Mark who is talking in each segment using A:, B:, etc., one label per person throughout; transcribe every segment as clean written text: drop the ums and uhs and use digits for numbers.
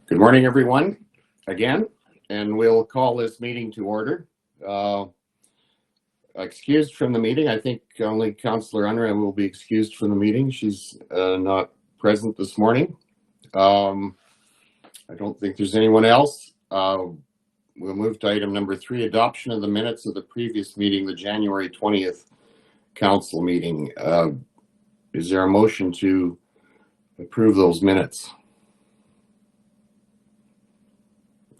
A: Good morning, everyone, again, and we'll call this meeting to order. Excused from the meeting, I think only Councillor Unruh will be excused from the meeting. She's not present this morning. I don't think there's anyone else. We'll move to item number 3, adoption of the minutes of the previous meeting, the January 20th council meeting. Is there a motion to approve those minutes?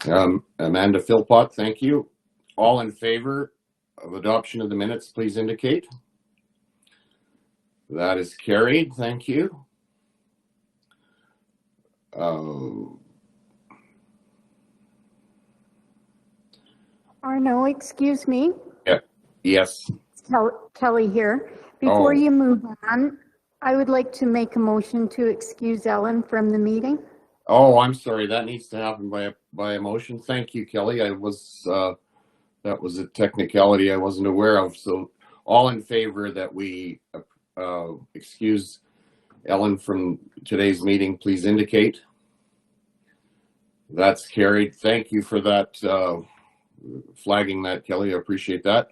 A: Amanda Philpott, thank you. All in favor of adoption of the minutes, please indicate. That is carried, thank you.
B: Arno, excuse me.
A: Yeah. Yes.
B: Kelly here. Before you move on, I would like to make a motion to excuse Ellen from the meeting.
A: Oh, I'm sorry. That needs to happen by a motion. Thank you, Kelly. I was that was a technicality I wasn't aware of. So, all in favor that we excuse Ellen from today's meeting, please indicate. That's carried. Thank you for that flagging that, Kelly. I appreciate that.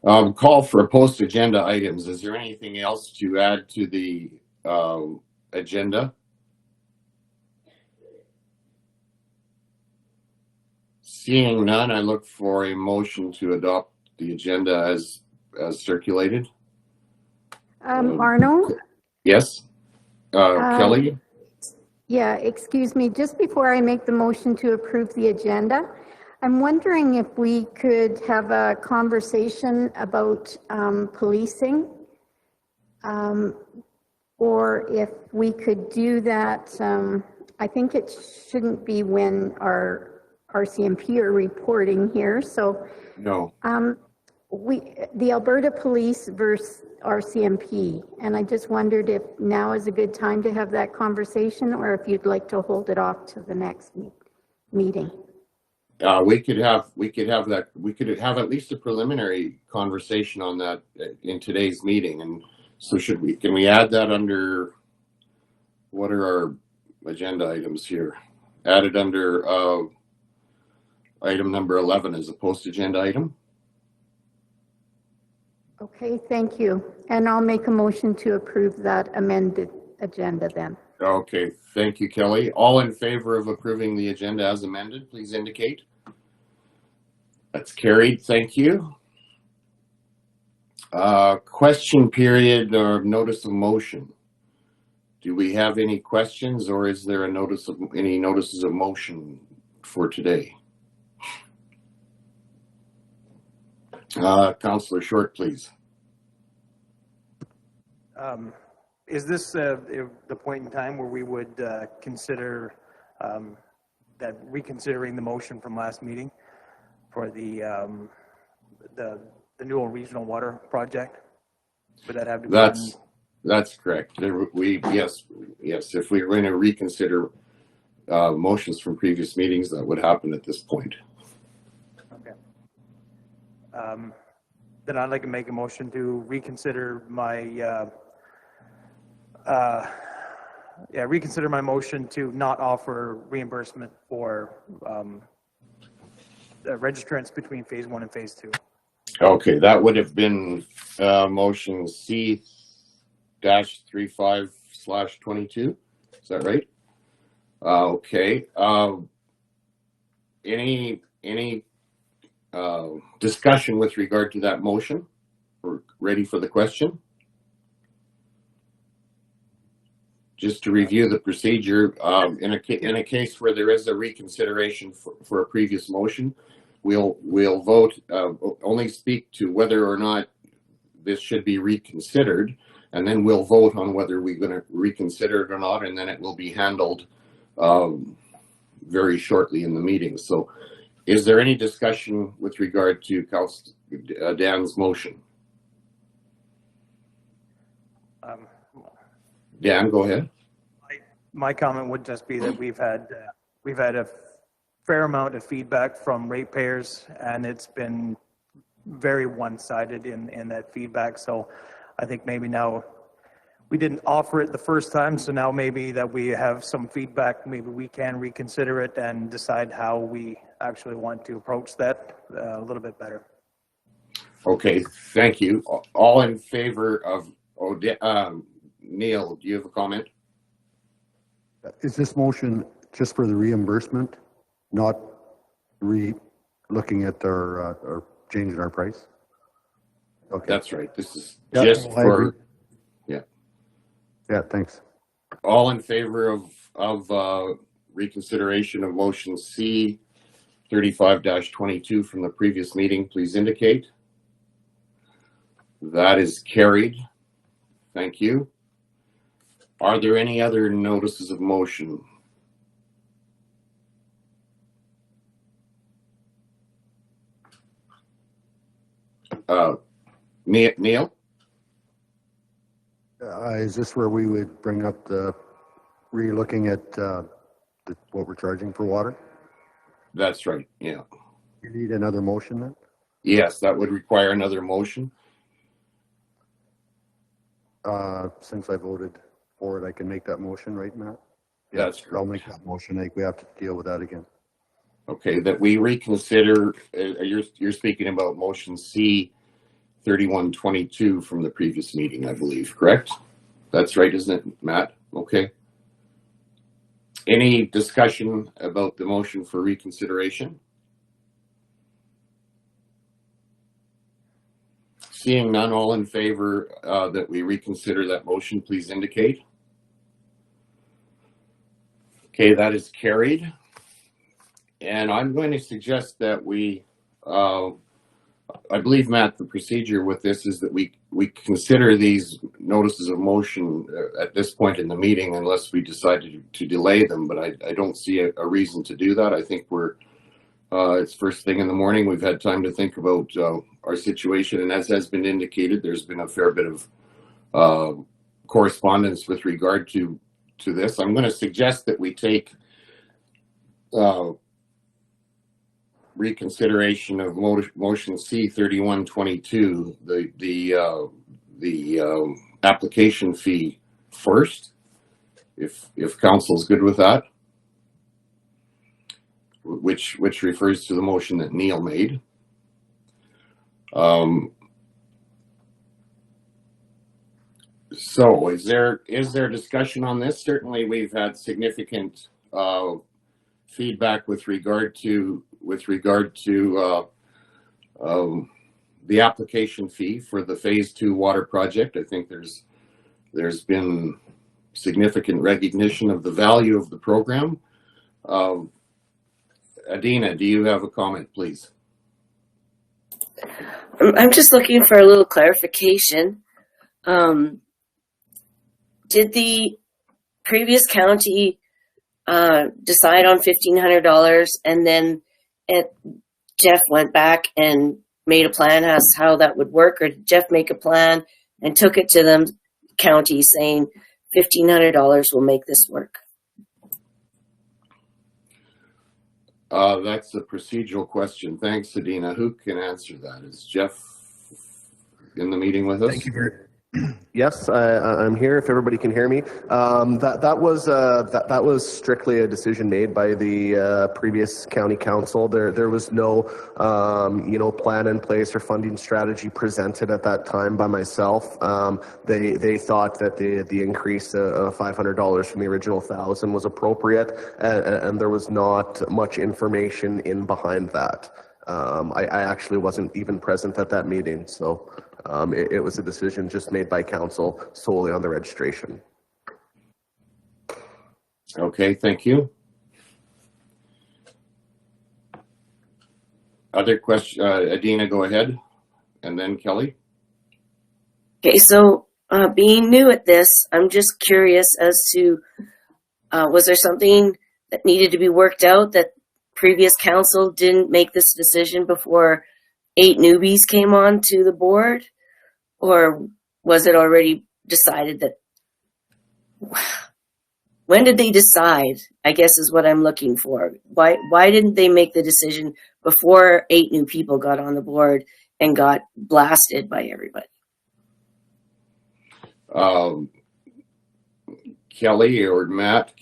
A: Call for post agenda items. Is there anything else to add to the agenda? Seeing none, I look for a motion to adopt the agenda as circulated.
B: Arno?
A: Yes. Kelly?
B: Yeah, excuse me. Just before I make the motion to approve the agenda, I'm wondering if we could have a conversation about policing, or if we could do that. I think it shouldn't be when our RCMP are reporting here. So
A: No.
B: The Alberta Police versus RCMP, and I just wondered if now is a good time to have that conversation, or if you'd like to hold it off to the next meeting.
A: We could have that. We could have at least a preliminary conversation on that in today's meeting. And so, can we add that under? What are our agenda items here? Added under item number 11 as a post agenda item.
B: Okay, thank you. And I'll make a motion to approve that amended agenda then.
A: Okay, thank you, Kelly. All in favor of approving the agenda as amended, please indicate. That's carried, thank you. Question period or notice of motion. Do we have any questions, or is there any notices of motion for today? Councillor Short, please.
C: Is this the point in time where we would consider that reconsidering the motion from last meeting for the Newell Regional Water Project? Would that have to be done?
A: That's correct. Yes. If we were going to reconsider motions from previous meetings, that would happen at this point.
C: Okay. Then I'd like to make a motion to reconsider my reconsider my motion to not offer reimbursement for registrants between phase 1 and phase 2.
A: Okay, that would have been motion C-35/22. Is that right? Okay. Any discussion with regard to that motion? We're ready for the question. Just to review the procedure, in a case where there is a reconsideration for a previous motion, we'll vote, only speak to whether or not this should be reconsidered, and then we'll vote on whether we're going to reconsider it or not, and then it will be handled very shortly in the meeting. So, is there any discussion with regard to Dan's motion? Dan, go ahead.
C: My comment would just be that we've had a fair amount of feedback from ratepayers, and it's been very one-sided in that feedback. So I think maybe now we didn't offer it the first time, so now maybe that we have some feedback, maybe we can reconsider it and decide how we actually want to approach that a little bit better.
A: Okay, thank you. All in favor of, Neil, do you have a comment?
D: Is this motion just for the reimbursement, not looking at our changing our price? Okay.
A: That's right. This is
D: Yeah,
A: just
D: I agree.
A: for, yeah.
D: Yeah, thanks.
A: All in favor of reconsideration of motion C 35-22 from the previous meeting, please indicate. That is carried. Thank you. Are there any other notices of motion? Neil?
D: Is this where we would bring up re-looking at what we're charging for water?
A: That's right, yeah.
D: You need another motion then?
A: Yes, that would require another motion.
D: Since I voted for it, I can make that motion, right, Matt?
A: That's
D: I'll make that motion. I think we have to deal with that again.
A: Okay, that we reconsider, you're speaking about motion C 3122 from the previous meeting, I believe, correct? That's right, isn't it, Matt? Okay. Any discussion about the motion for reconsideration? Seeing none, all in favor that we reconsider that motion, please indicate. Okay, that is carried. And I'm going to suggest that we, I believe, Matt, the procedure with this is that we consider these notices of motion at this point in the meeting unless we decide to delay them, but I don't see a reason to do that. I think it's first thing in the morning. We've had time to think about our situation, and as has been indicated, there's been a fair bit of correspondence with regard to this. I'm going to suggest that we take reconsideration of motion C 3122, the application fee first, if council's good with that, which refers to the motion that Neil made. So is there discussion on this? Certainly we've had significant feedback with regard to the application fee for the phase 2 water project. I think there's been significant recognition of the value of the program. Adina, do you have a comment, please?
E: I'm just looking for a little clarification. Did the previous county decide on $1,500 and then Jeff went back and made a plan as to how that would work, or did Jeff make a plan and took it to the county saying $1,500 will make this work?
A: That's a procedural question. Thanks, Adina. Who can answer that? Is Jeff in the meeting with us?
F: Thank you very much. Yes, I'm here. If everybody can hear me, that was strictly a decision made by the previous county council. There was no plan in place or funding strategy presented at that time by myself. They thought that the increase of $500 from the original $1,000 was appropriate, and there was not much information in behind that. I actually wasn't even present at that meeting, so. It was a decision just made by council solely on the registration.
A: Okay, thank you. Other question, Adina, go ahead, and then Kelly.
E: Okay, so being new at this, I'm just curious as to, was there something that needed to be worked out that previous council didn't make this decision before 8 newbies came on to the board? Or was it already decided that, when did they decide, I guess is what I'm looking for. Why didn't they make the decision before 8 new people got on the board and got blasted by everybody?
A: Kelly or Matt,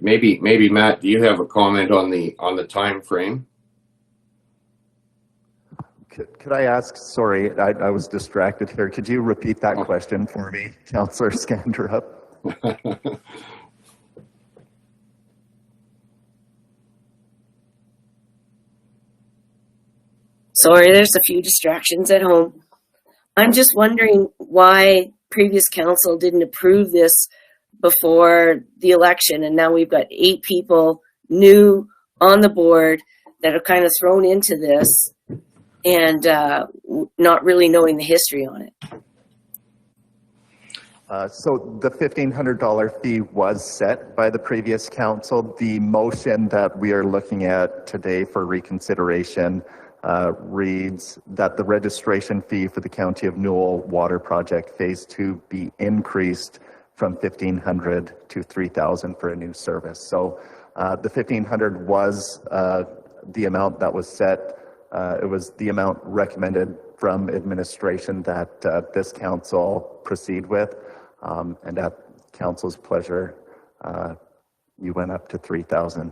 A: maybe Matt, do you have a comment on the time frame?
G: Could I ask, sorry, I was distracted here. Could you repeat that question for me, Councillor Scandrup?
E: Sorry, there's a few distractions at home. I'm just wondering why previous council didn't approve this before the election, and now we've got 8 people new on the board that are kind of thrown into this and not really knowing the history on it.
G: So the $1,500 fee was set by the previous council. The motion that we are looking at today for reconsideration reads that the registration fee for the County of Newell Water Project Phase 2 be increased from $1,500 to $3,000 for a new service. So the $1,500 was the amount that was set. It was the amount recommended from administration that this council proceed with. And at council's pleasure, you went up to $3,000.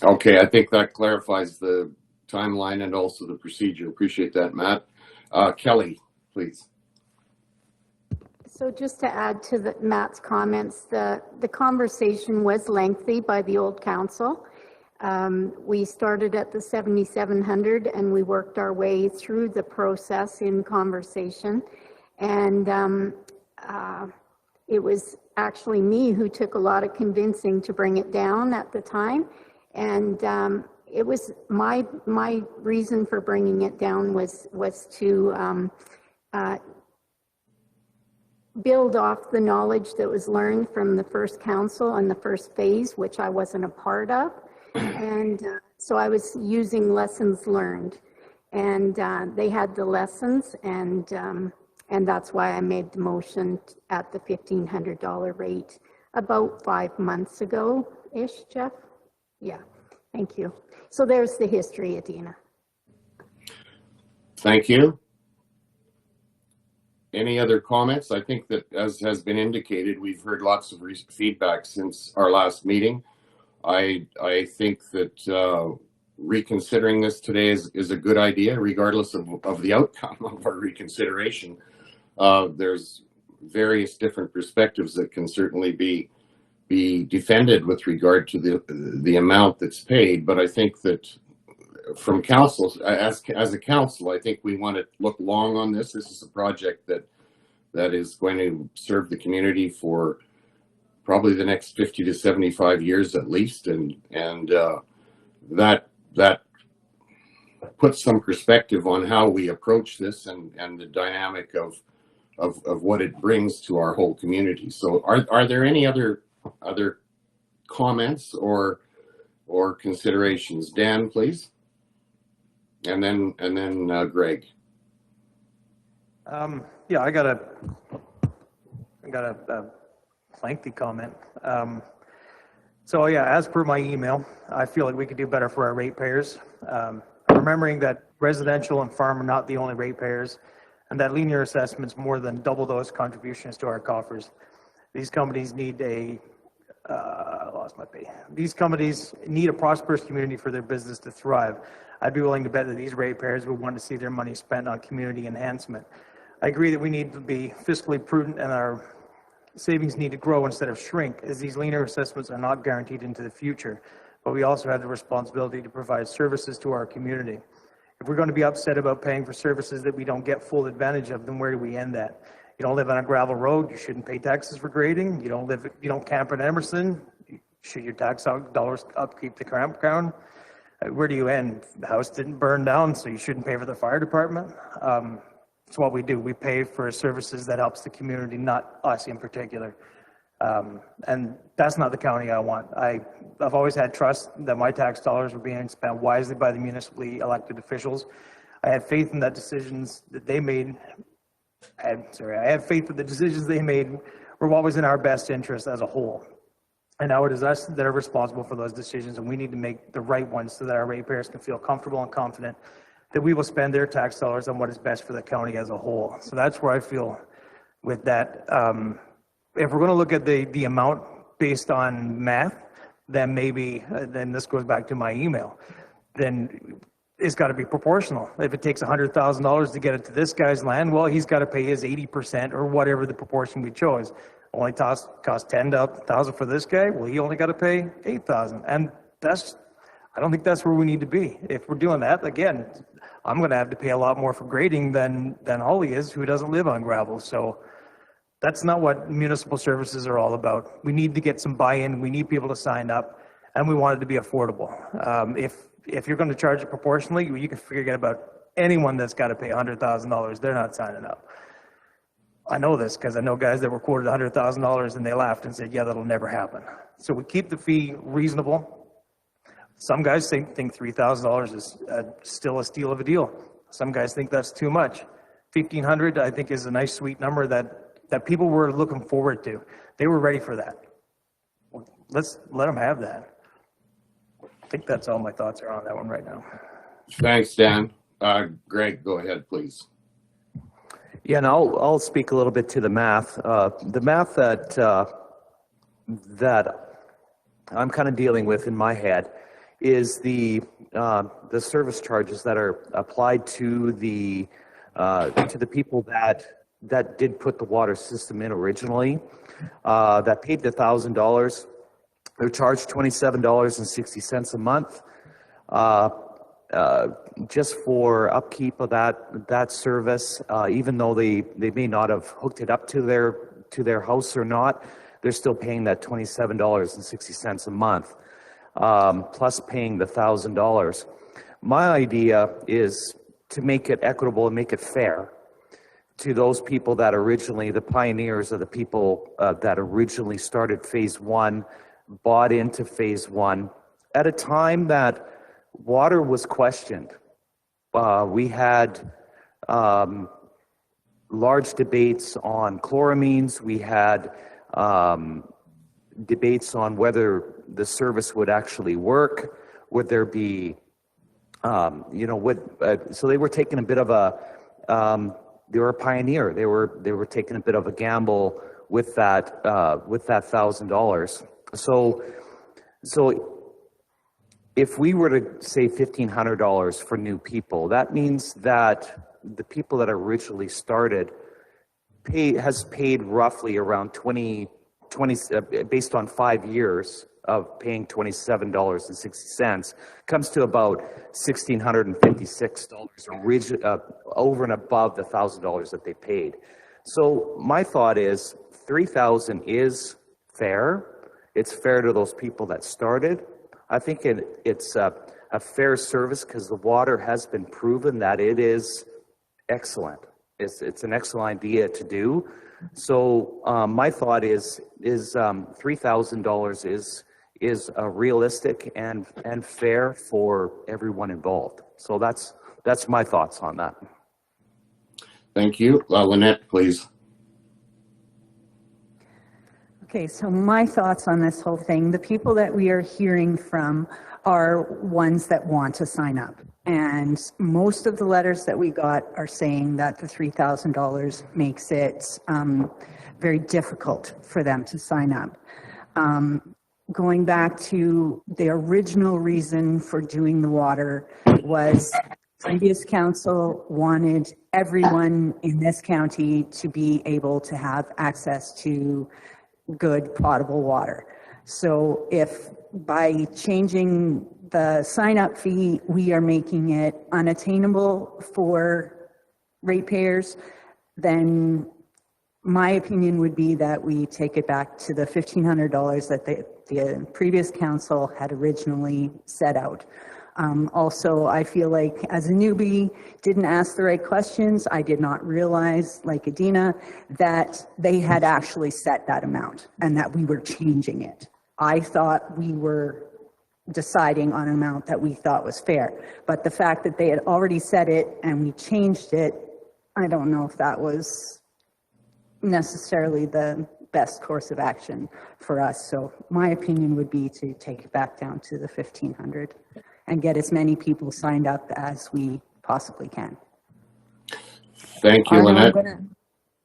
A: Okay, I think that clarifies the timeline and also the procedure. Appreciate that, Matt. Kelly, please.
B: So just to add to Matt's comments, the conversation was lengthy by the old council. We started at the 7,700 and we worked our way through the process in conversation. And it was actually me who took a lot of convincing to bring it down at the time. And it was my reason for bringing it down was to build off the knowledge that was learned from the first council and the first phase, which I wasn't a part of. And so I was using lessons learned, and they had the lessons, and that's why I made the motion at the $1,500 rate about 5 months ago-ish, Jeff? Yeah, thank you. So there's the history, Adina.
A: Thank you. Any other comments? I think that, as has been indicated, we've heard lots of feedback since our last meeting. I think that reconsidering this today is a good idea, regardless of the outcome of our reconsideration. There's various different perspectives that can certainly be defended with regard to the amount that's paid, but I think that from council, as a council, I think we want to look long on this. This is a project that is going to serve the community for probably the next 50 to 75 years at least, and that puts some perspective on how we approach this and the dynamic of what it brings to our whole community. So are there any other comments or considerations? Dan, please. And then Greg.
C: Yeah, I got a lengthy comment. So yeah, as per my email, I feel like we could do better for our ratepayers. Remembering that residential and farm are not the only ratepayers, and that linear assessments more than double those contributions to our coffers. These companies need These companies need a prosperous community for their business to thrive. I'd be willing to bet that these ratepayers would want to see their money spent on community enhancement. I agree that we need to be fiscally prudent and our savings need to grow instead of shrink, as these linear assessments are not guaranteed into the future, but we also have the responsibility to provide services to our community. If we're going to be upset about paying for services that we don't get full advantage of, then where do we end that? You don't live on a gravel road, you shouldn't pay taxes for grading. You don't camp in Emerson, should your tax dollars upkeep the campground? Where do you end? The house didn't burn down, so you shouldn't pay for the fire department. It's what we do. We pay for services that helps the community, not us in particular. And that's not the county I want. I've always had trust that my tax dollars were being spent wisely by the municipally elected officials. I had faith in that decisions that they made. I have faith that the decisions they made were what was in our best interest as a whole. And now it is us that are responsible for those decisions, and we need to make the right ones so that our ratepayers can feel comfortable and confident that we will spend their tax dollars on what is best for the county as a whole. So that's where I feel with that. If we're going to look at the amount based on math, then maybe, then this goes back to my email, then it's got to be proportional. If it takes $100,000 to get it to this guy's land, well, he's got to pay his 80% or whatever the proportion we chose. Only cost $10,000 for this guy, well, he only got to pay $8,000. And I don't think that's where we need to be. If we're doing that, again, I'm going to have to pay a lot more for grading than Holly is, who doesn't live on gravel. So that's not what municipal services are all about. We need to get some buy-in. We need people to sign up, and we want it to be affordable. If you're going to charge it proportionally, you can forget about anyone that's got to pay $100,000. They're not signing up. I know this because I know guys that were quoted $100,000 and they laughed and said, yeah, that'll never happen. So we keep the fee reasonable. Some guys think $3,000 is still a steal of a deal. Some guys think that's too much. $1,500, I think, is a nice, sweet number that people were looking forward to. They were ready for that. Let's let them have that. I think that's all my thoughts are on that one right now.
A: Thanks, Dan. Greg, go ahead, please.
H: Yeah, and I'll speak a little bit to the math. The math that I'm kind of dealing with in my head is the service charges that are applied to the people that did put the water system in originally, that paid the $1,000. They're charged $27.60 a month just for upkeep of that service. Even though they may not have hooked it up to their house or not, they're still paying that $27.60 a month, plus paying the $1,000. My idea is to make it equitable and make it fair to those people that originally, the pioneers of the people that originally started phase one, bought into phase one at a time that water was questioned. We had large debates on chloramines. We had debates on whether the service would actually work. Would there be, so they were taking a bit of a, they were a pioneer. They were taking a bit of a gamble with that $1,000. So if we were to say $1,500 for new people, that means that the people that originally started has paid roughly around 20 based on 5 years of paying $27.60, comes to about $1,656 over and above the $1,000 that they paid. So my thought is $3,000 is fair. It's fair to those people that started. I think it's a fair service because the water has been proven that it is excellent. It's an excellent idea to do. So my thought is $3,000 is realistic and fair for everyone involved. So that's my thoughts on that.
A: Thank you. Lynette, please.
I: Okay, so my thoughts on this whole thing, the people that we are hearing from are ones that want to sign up. And most of the letters that we got are saying that the $3,000 makes it very difficult for them to sign up. Going back to the original reason for doing the water was previous council wanted everyone in this county to be able to have access to good potable water. So if by changing the sign-up fee, we are making it unattainable for ratepayers, then my opinion would be that we take it back to the $1,500 that the previous council had originally set out. Also, I feel like as a newbie, didn't ask the right questions. I did not realize, like Adina, that they had actually set that amount and that we were changing it. I thought we were deciding on an amount that we thought was fair. But the fact that they had already set it and we changed it, I don't know if that was necessarily the best course of action for us. So my opinion would be to take it back down to the $1,500 and get as many people signed up as we
J: possibly can.
A: Thank you,
J: Arno,
A: Lynette.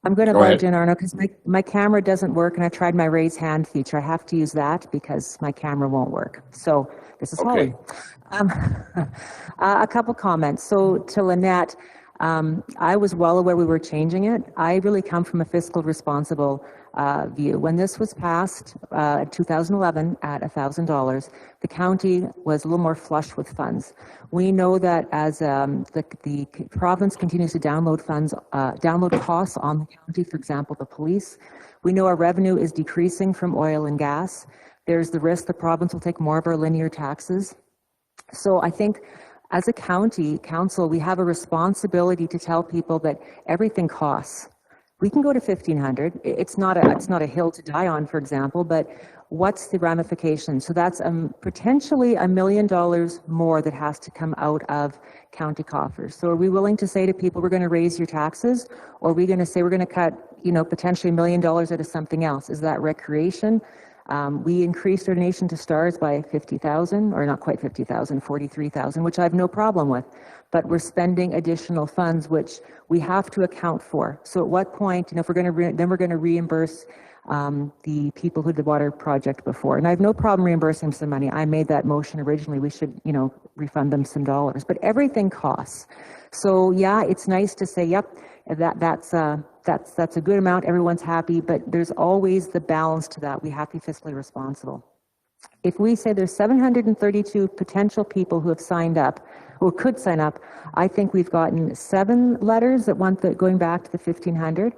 J: I'm gonna
A: Go
J: barge
A: ahead.
J: in, Arno, because my camera doesn't work, and I tried my raise hand feature. I have to use that because my camera won't work. So this is
A: Okay.
J: Holly. Um, a couple comments. So to Lynette, I was well aware we were changing it. I really come from a fiscal responsible view. When this was passed in 2011 at $1,000, the county was a little more flush with funds. We know that as the province continues to download funds, download costs on the county, for example, the police, we know our revenue is decreasing from oil and gas. There's the risk the province will take more of our linear taxes. So I think as a county council, we have a responsibility to tell people that everything costs. We can go to 1,500. It's not a hill to die on, for example, but what's the ramification? So that's potentially $1 million more that has to come out of county coffers. So are we willing to say to people, we're going to raise your taxes, or are we going to say we're going to cut, potentially $1 million out of something else? Is that recreation? We increased our donation to STARS by 50,000, or not quite 50,000, 43,000, which I have no problem with. But we're spending additional funds, which we have to account for. So at what point, if we're going to, then we're going to reimburse the people who did the water project before. And I have no problem reimbursing them some money. I made that motion originally. We should, refund them some dollars. But everything costs. So yeah, it's nice to say, yep, that's a good amount. Everyone's happy, but there's always the balance to that. We have to be fiscally responsible. If we say there's 732 potential people who have signed up, who could sign up, I think we've gotten 7 letters that want going back to the 1,500.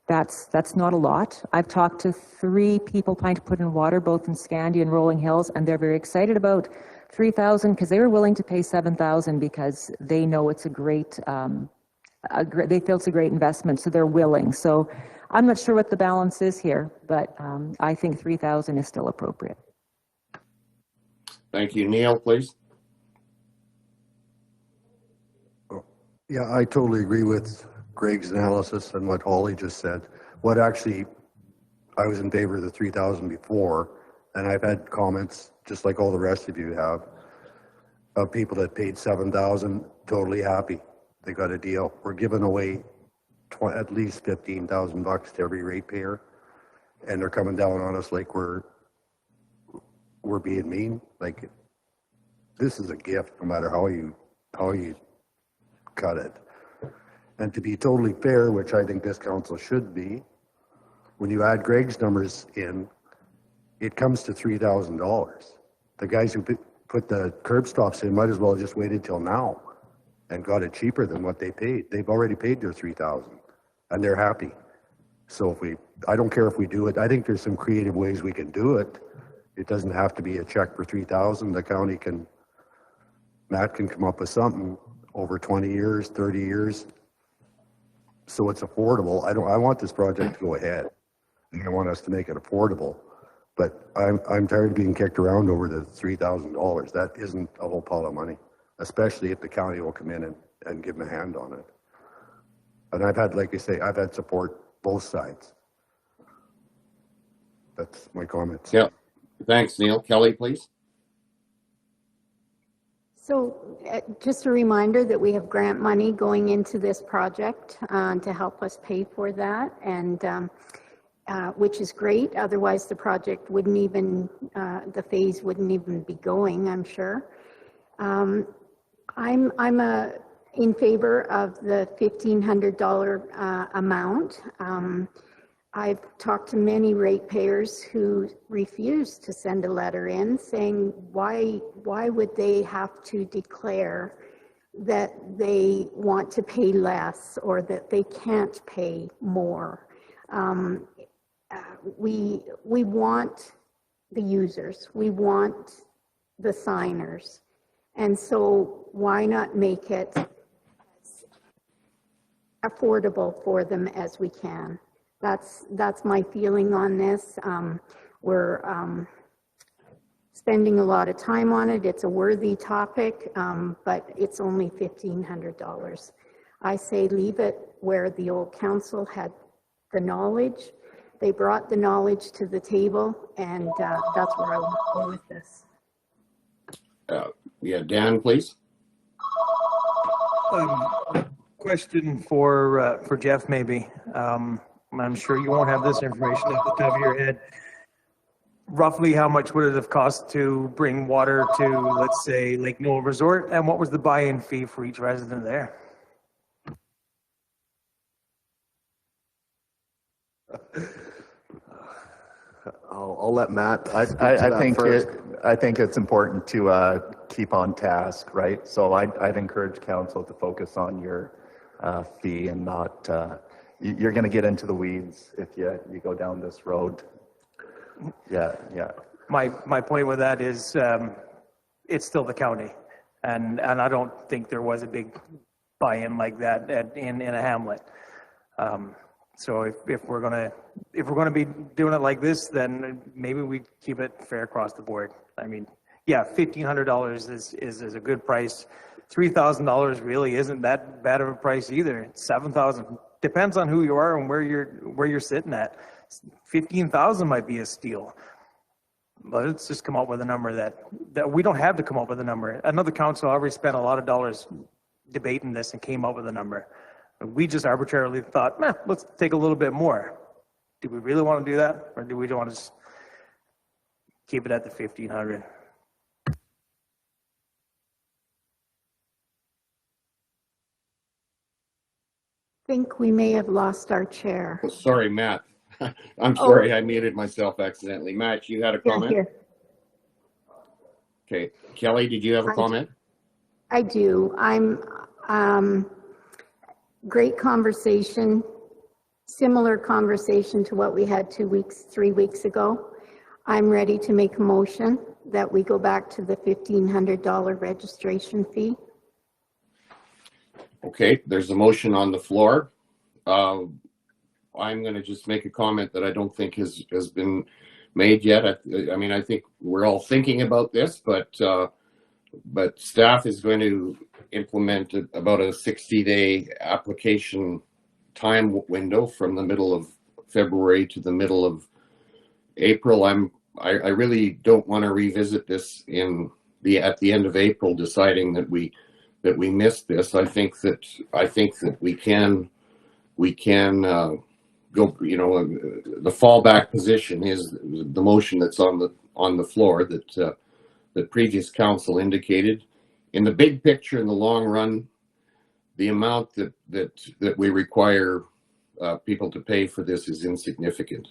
J: That's not a lot. I've talked to 3 people planning to put in water, both in Scandia and Rolling Hills, and they're very excited about 3,000 because they were willing to pay 7,000 because they know it's they feel it's a great investment, so they're willing. So I'm not sure what the balance is here, but I think 3,000 is still appropriate.
A: Thank you. Neil, please.
D: Yeah, I totally agree with Greg's analysis and what Holly just said. What actually, I was in favor of the 3,000 before, and I've had comments, just like all the rest of you have, of people that paid 7,000, totally happy. They got a deal. We're giving away at least 15,000 bucks to every ratepayer, and they're coming down on us like we're being mean. Like, this is a gift, no matter how you cut it. And to be totally fair, which I think this council should be, when you add Greg's numbers in, it comes to $3,000. The guys who put the curb stops in might as well have just waited till now and got it cheaper than what they paid. They've already paid their 3,000 and they're happy. So I don't care if we do it. I think there's some creative ways we can do it. It doesn't have to be a check for 3,000. The county Matt can come up with something over 20 years, 30 years. So it's affordable. I want this project to go ahead. I want us to make it affordable, but I'm tired of being kicked around over the $3,000. That isn't a whole pile of money, especially if the county will come in and give them a hand on it. And I've had, like I say, I've had support both sides. That's my comments.
A: Yeah. Thanks, Neil. Kelly, please.
B: So just a reminder that we have grant money going into this project to help us pay for that, and which is great. Otherwise, the project wouldn't even, the phase wouldn't even be going, I'm sure. I'm in favor of the $1,500 amount. I've talked to many ratepayers who refuse to send a letter in saying why would they have to declare that they want to pay less or that they can't pay more. We want the users, we want the signers, and so why not make it as affordable for them as we can? That's my feeling on this. We're spending a lot of time on it. It's a worthy topic, but it's only $1,500. I say leave it where the old council had the knowledge. They brought the knowledge to the table, and that's where I want to go with this.
A: Yeah, Dan, please.
C: Question for Jeff, maybe. I'm sure you won't have this information off the top of your head. Roughly, how much would it have cost to bring water to, let's say, Lake Noel Resort, and what was the buy-in fee for each resident there?
F: I'll let Matt.
G: I think it's important to keep on task, right? So I'd encourage council to focus on your fee and not. You're going to get into the weeds if you go down this road. Yeah.
C: My point with that is, it's still the county, and I don't think there was a big buy-in like that in a hamlet. So if we're gonna be doing it like this, then maybe we keep it fair across the board. I mean, yeah, $1,500 is a good price. $3,000 really isn't that bad of a price either. $7,000 depends on who you are and where you're sitting at. $15,000 might be a steal. But let's just come up with a number that we don't have to come up with a number. Another council already spent a lot of dollars debating this and came up with a number. We just arbitrarily thought, let's take a little bit more. Do we really want to do that? Or do we want to just keep it at the 1,500?
B: I think we may have lost our chair.
A: Sorry, Matt. I'm sorry, I muted myself accidentally. Matt, you had a comment?
B: Here.
A: Okay. Kelly, did you have a comment?
B: I do. Great conversation, similar conversation to what we had 3 weeks ago. I'm ready to make a motion that we go back to the $1,500 registration fee.
A: Okay, there's a motion on the floor. I'm going to just make a comment that I don't think has been made yet. I mean, I think we're all thinking about this, but staff is going to implement about a 60-day application time window from the middle of February to the middle of April. I really don't want to revisit this at the end of April, deciding that we missed this. I think that we can go. You know, the fallback position is the motion that's on the floor that the previous council indicated. In the big picture, in the long run, the amount that we require people to pay for this is insignificant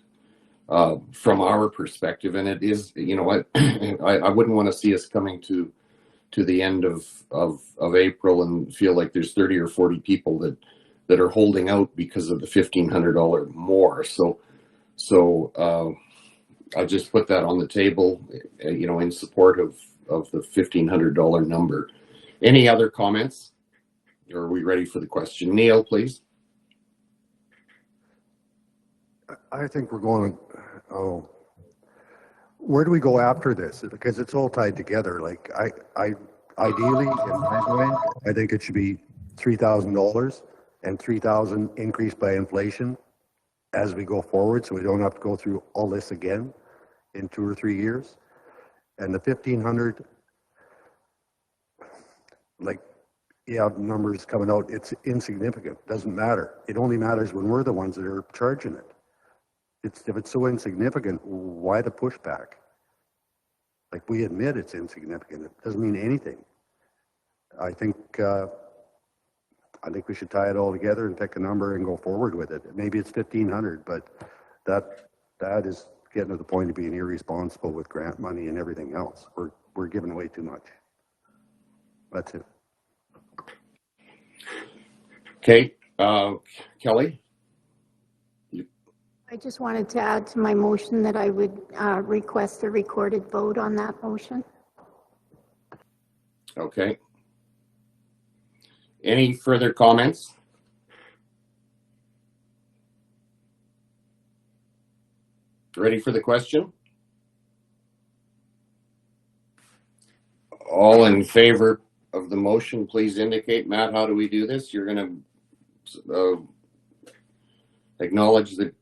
A: from our perspective, and it is. You know, I wouldn't want to see us coming to the end of April and feel like there's 30 or 40 people that are holding out because of the $1,500 more. So I'll just put that on the table, you know, in support of the $1,500 number. Any other comments? Or are we ready for the question? Neil, please.
D: I think we're going, where do we go after this? Because it's all tied together. Like I ideally, in my mind, I think it should be $3,000 and $3,000 increased by inflation as we go forward, so we don't have to go through all this again in 2 or 3 years. And the 1,500, like, yeah, numbers coming out, it's insignificant. Doesn't matter. It only matters when we're the ones that are charging it. If it's so insignificant, why the pushback? Like, we admit it's insignificant. It doesn't mean anything. I think we should tie it all together and pick a number and go forward with it. Maybe it's 1,500, but that is getting to the point of being irresponsible with grant money and everything else. We're giving away too much. That's it.
A: Okay, Kelly.
B: I just wanted to add to my motion that I would request a recorded vote on that motion.
A: Okay. Any further comments? Ready for the question? All in favor of the motion, please indicate. Matt, how do we do this? You're going to acknowledge the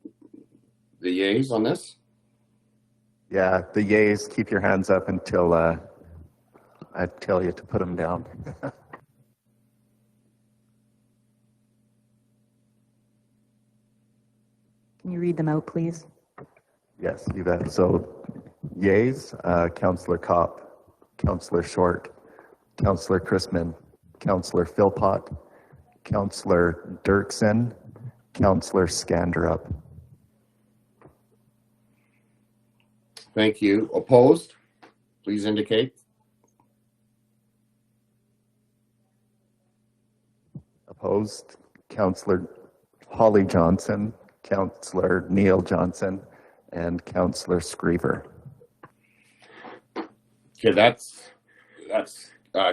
A: yeas on this?
G: Yeah, the yeas, keep your hands up until I tell you to put them down.
J: Can you read them out, please?
G: Yes, you bet. So, yeas, Councillor Kopp, Councillor Short, Councillor Chrisman, Councillor Philpott, Councillor Dirksen, Councillor Skanderup.
A: Thank you. Opposed? Please indicate.
G: Opposed, Councillor Holly Johnson, Councillor Neil Johnson, and Councillor Screever.
A: Okay, that's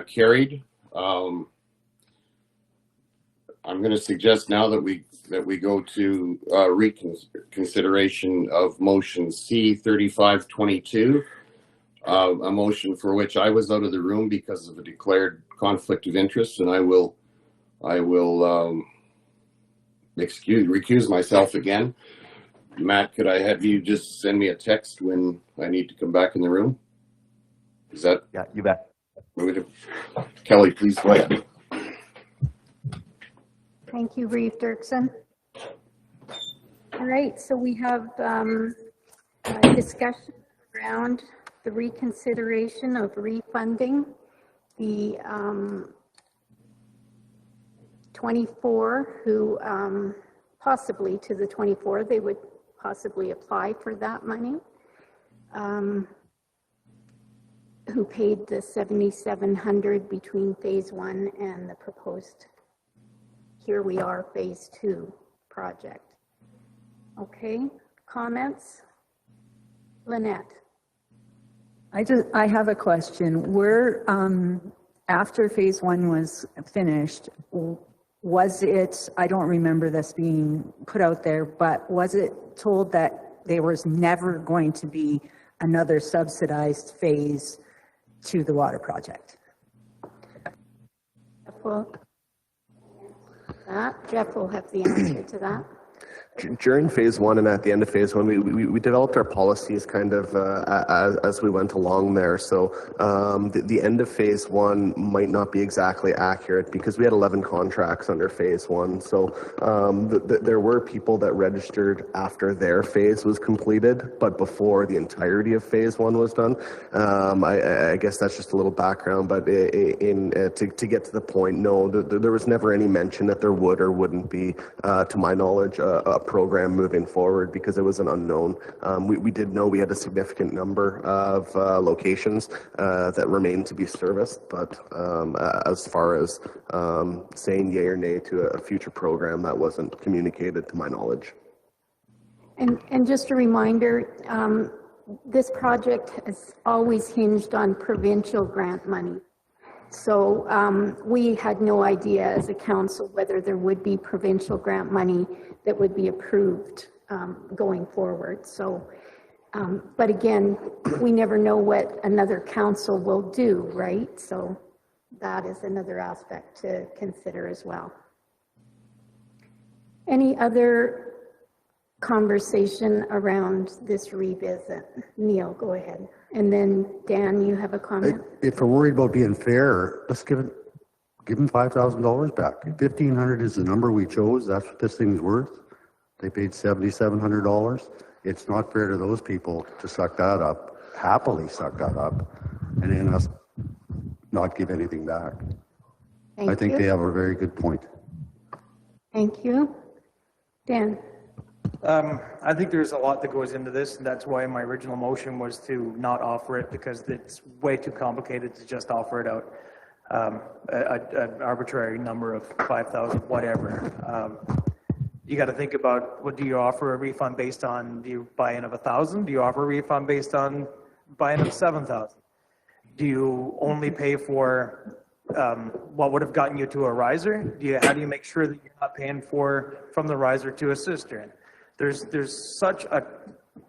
A: carried. I'm going to suggest now that we go to reconsideration of motion C 3522, a motion for which I was out of the room because of a declared conflict of interest, and I will recuse myself again. Matt, could I have you just send me a text when I need to come back in the room? Is that?
G: Yeah, you bet.
A: Kelly, please go ahead.
B: Thank you, Reeve Dirksen. All right, so we have a discussion around the reconsideration of refunding the 24 who possibly to the 24, they would possibly apply for that money, who paid the $7,700 between phase 1 and the proposed, here we are, phase 2 project. Okay, comments? Lynette.
I: I have a question. We're, after phase 1 was finished, was it, I don't remember this being put out there, but was it told that there was never going to be another subsidized phase to the water project?
B: Jeff will have the answer to that.
F: During phase 1 and at the end of phase 1, we developed our policies kind of as we went along there. So the end of phase 1 might not be exactly accurate because we had 11 contracts under phase 1. So there were people that registered after their phase was completed, but before the entirety of phase 1 was done. I guess that's just a little background, but to get to the point, no, there was never any mention that there would or wouldn't be, to my knowledge, a program moving forward because it was an unknown. We did know we had a significant number of locations that remained to be serviced, but as far as saying yay or nay to a future program, that wasn't communicated to my knowledge.
B: And just a reminder, this project has always hinged on provincial grant money. So we had no idea as a council whether there would be provincial grant money that would be approved going forward. So, but again, we never know what another council will do, right? So that is another aspect to consider as well. Any other conversation around this revisit? Neil, go ahead. And then Dan, you have a comment?
D: If we're worried about being fair, let's give them $5,000 back. $1,500 is the number we chose. That's what this thing's worth. They paid $7,700. It's not fair to those people to suck that up, happily suck that up, and then us not give anything back. I think they have a very good point.
B: Thank you. Dan?
C: I think there's a lot that goes into this, and that's why my original motion was to not offer it, because it's way too complicated to just offer it out. An arbitrary number of 5,000, whatever. You got to think about, what do you offer a refund based on? Do you buy in of 1,000? Do you offer a refund based on buy-in of 7,000? Do you only pay for what would have gotten you to a riser? How do you make sure that you're not paying from the riser to a cistern? There's such a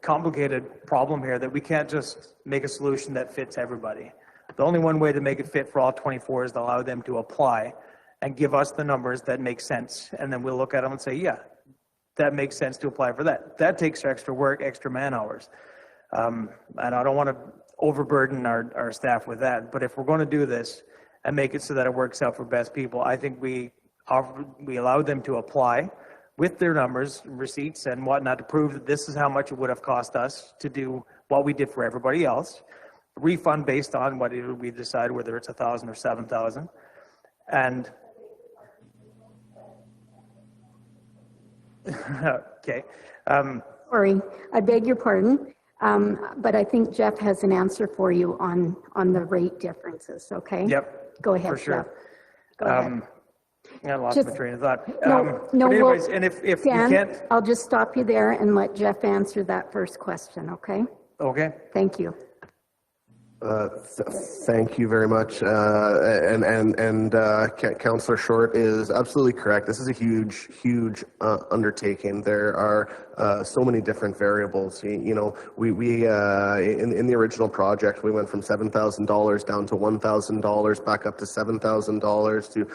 C: complicated problem here that we can't just make a solution that fits everybody. The only one way to make it fit for all 24 is to allow them to apply and give us the numbers that make sense. And then we'll look at them and say, yeah, that makes sense to apply for that. That takes extra work, extra man hours. And I don't want to overburden our staff with that. But if we're going to do this and make it so that it works out for best people, I think we allow them to apply. with their numbers, receipts and whatnot to prove that this is how much it would have cost us to do what we did for everybody else. Refund based on what we decide, whether it's 1,000 or 7,000. And okay.
B: Sorry, I beg your pardon, but I think Jeff has an answer for you on the rate differences, okay?
C: Yep.
B: Go ahead,
C: For sure.
B: Jeff. Go ahead.
C: I lost
B: Just-
C: my train of thought.
B: No,
C: but anyways,
B: well,
C: and if you
B: Dan,
C: can't,
B: I'll just stop you there and let Jeff answer that first question, okay?
C: okay.
B: Thank you.
F: Thank you very much. Councillor Short is absolutely correct. This is a huge undertaking. There are so many different variables. You know, we in the original project, we went from $7,000 down to $1,000, back up to $7,000, to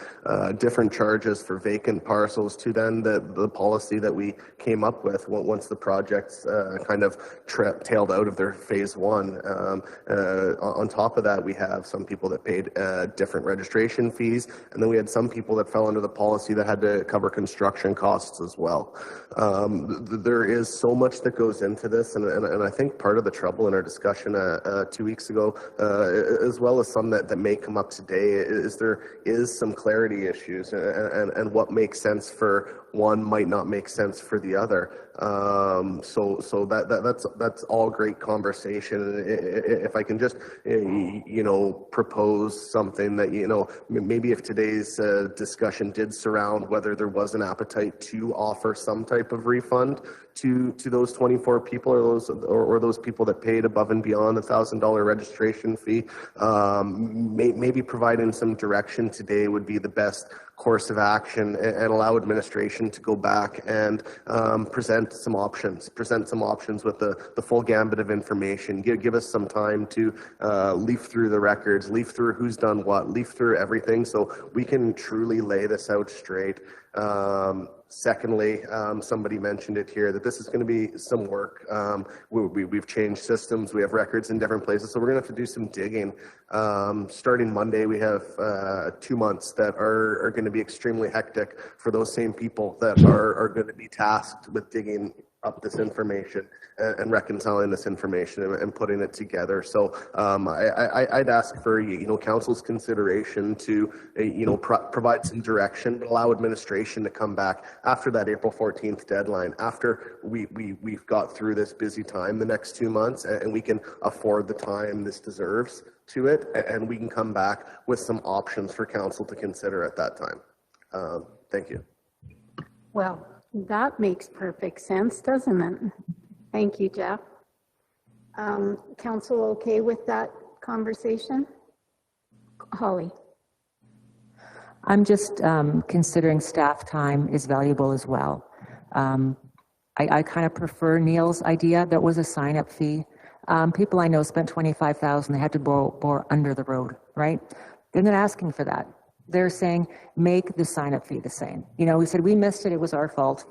F: different charges for vacant parcels, to then the policy that we came up with once the projects kind of tailed out of their phase one. On top of that, we have some people that paid different registration fees, and then we had some people that fell under the policy that had to cover construction costs as well. There is so much that goes into this, and I think part of the trouble in our discussion 2 weeks ago, as well as some that may come up today, is there is some clarity issues, and what makes sense for one might not make sense for the other. So that's all great conversation. If I can just propose something that, maybe if today's discussion did surround whether there was an appetite to offer some type of refund to those 24 people, or those people that paid above and beyond the $1,000 registration fee, maybe providing some direction today would be the best course of action, and allow administration to go back and present some options with the full gambit of information. Give us some time to leaf through the records, leaf through who's done what, leaf through everything, so we can truly lay this out straight. Secondly, somebody mentioned it here that this is going to be some work. We've changed systems. We have records in different places, so we're going to have to do some digging. Starting Monday, we have 2 months that are going to be extremely hectic for those same people that are going to be tasked with digging up this information and reconciling this information and putting it together. So I'd ask for council's consideration to provide some direction, but allow administration to come back after that April 14th deadline, after we've got through this busy time the next 2 months, and we can afford the time this deserves to it, and we can come back with some options for council to consider at that time. Thank you.
B: Well, that makes perfect sense, doesn't it? Thank you, Jeff. Council okay with that conversation? Holly?
J: I'm just considering staff time is valuable as well. I kind of prefer Neil's idea. There was a sign-up fee. People I know spent $25,000. They had to bore under the road, right? They're not asking for that. They're saying, make the sign-up fee the same. We said, we missed it. It was our fault.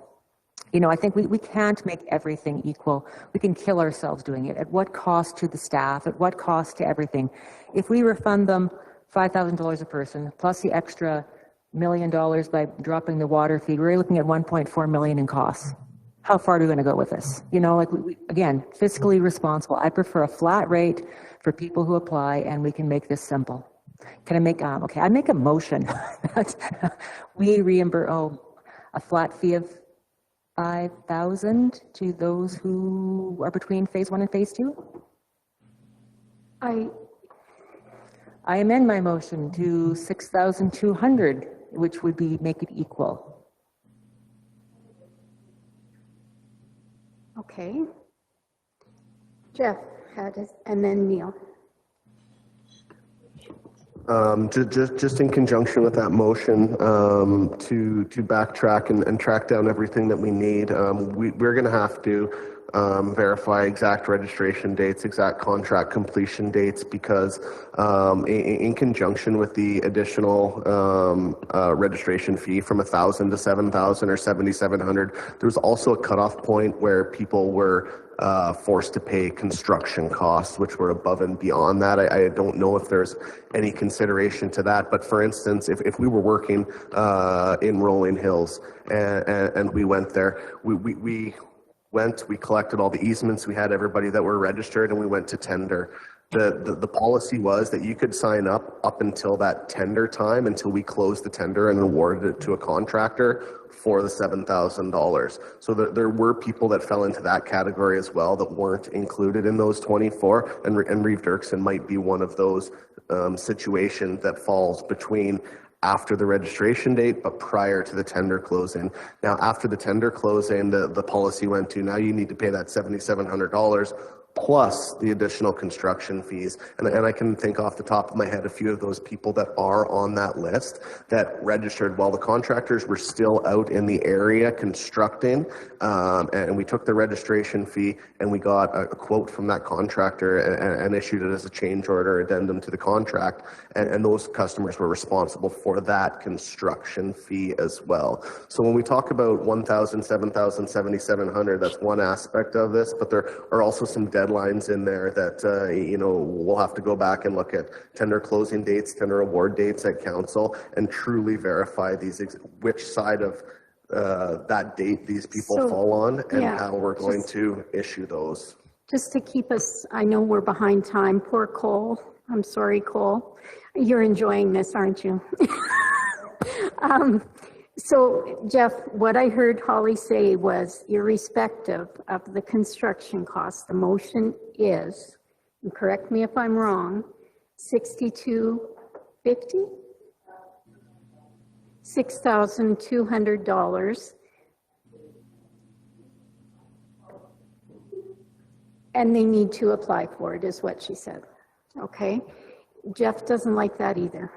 J: I think we can't make everything equal. We can kill ourselves doing it. At what cost to the staff? At what cost to everything? If we refund them $5,000 a person, plus the extra $1 million by dropping the water fee, we're looking at $1.4 million in costs. How far are we going to go with this? Again, fiscally responsible. I prefer a flat rate for people who apply, and we can make this simple. Can I make, I make a motion that we reimburse, a flat fee of $5,000 to those who are between phase 1 and phase 2? I amend my motion to $6,200, which would make it equal.
B: Okay. Jeff had it, and then Neil.
F: Just in conjunction with that motion, to backtrack and track down everything that we need, we're going to have to verify exact registration dates, exact contract completion dates, because in conjunction with the additional registration fee from 1,000 to 7,000 or 7,700, there was also a cutoff point where people were forced to pay construction costs, which were above and beyond that. I don't know if there's any consideration to that, but for instance, if we were working in Rolling Hills and we went there, we collected all the easements, we had everybody that were registered, and we went to tender. The policy was that you could sign up until that tender time, until we closed the tender and awarded it to a contractor for the $7,000. So there were people that fell into that category as well that weren't included in those 24, and Reeve Dirksen might be one of those situations that falls between after the registration date, but prior to the tender closing. Now, after the tender closing, the policy went to, now you need to pay that $7,700 plus the additional construction fees. And I can think off the top of my head a few of those people that are on that list that registered while the contractors were still out in the area constructing, and we took the registration fee and we got a quote from that contractor and issued it as a change order addendum to the contract, and those customers were responsible for that construction fee as well. So when we talk about 1,000, 7,000, 7,700, that's one aspect of this, but there are also some deadlines in there that we'll have to go back and look at tender closing dates, tender award dates at council, and truly verify which side of that date these people fall on, and how we're going to issue those.
B: Just to keep us, I know we're behind time. Poor Cole. I'm sorry, Cole. You're enjoying this, aren't you? So, Jeff, what I heard Holly say was, irrespective of the construction cost, the motion is, and correct me if I'm wrong, $6,250? $6,200. And they need to apply for it, is what she said. Okay? Jeff doesn't like that either.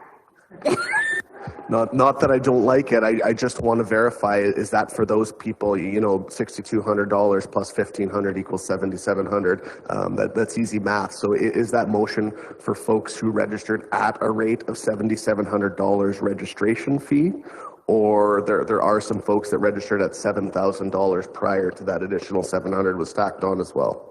F: Not that I don't like it. I just want to verify, is that for those people, $6,200 plus $1,500 equals $7,700. That's easy math. So is that motion for folks who registered at a rate of $7,700 registration fee? Or there are some folks that registered at $7,000 prior to that additional $700 was stacked on as well?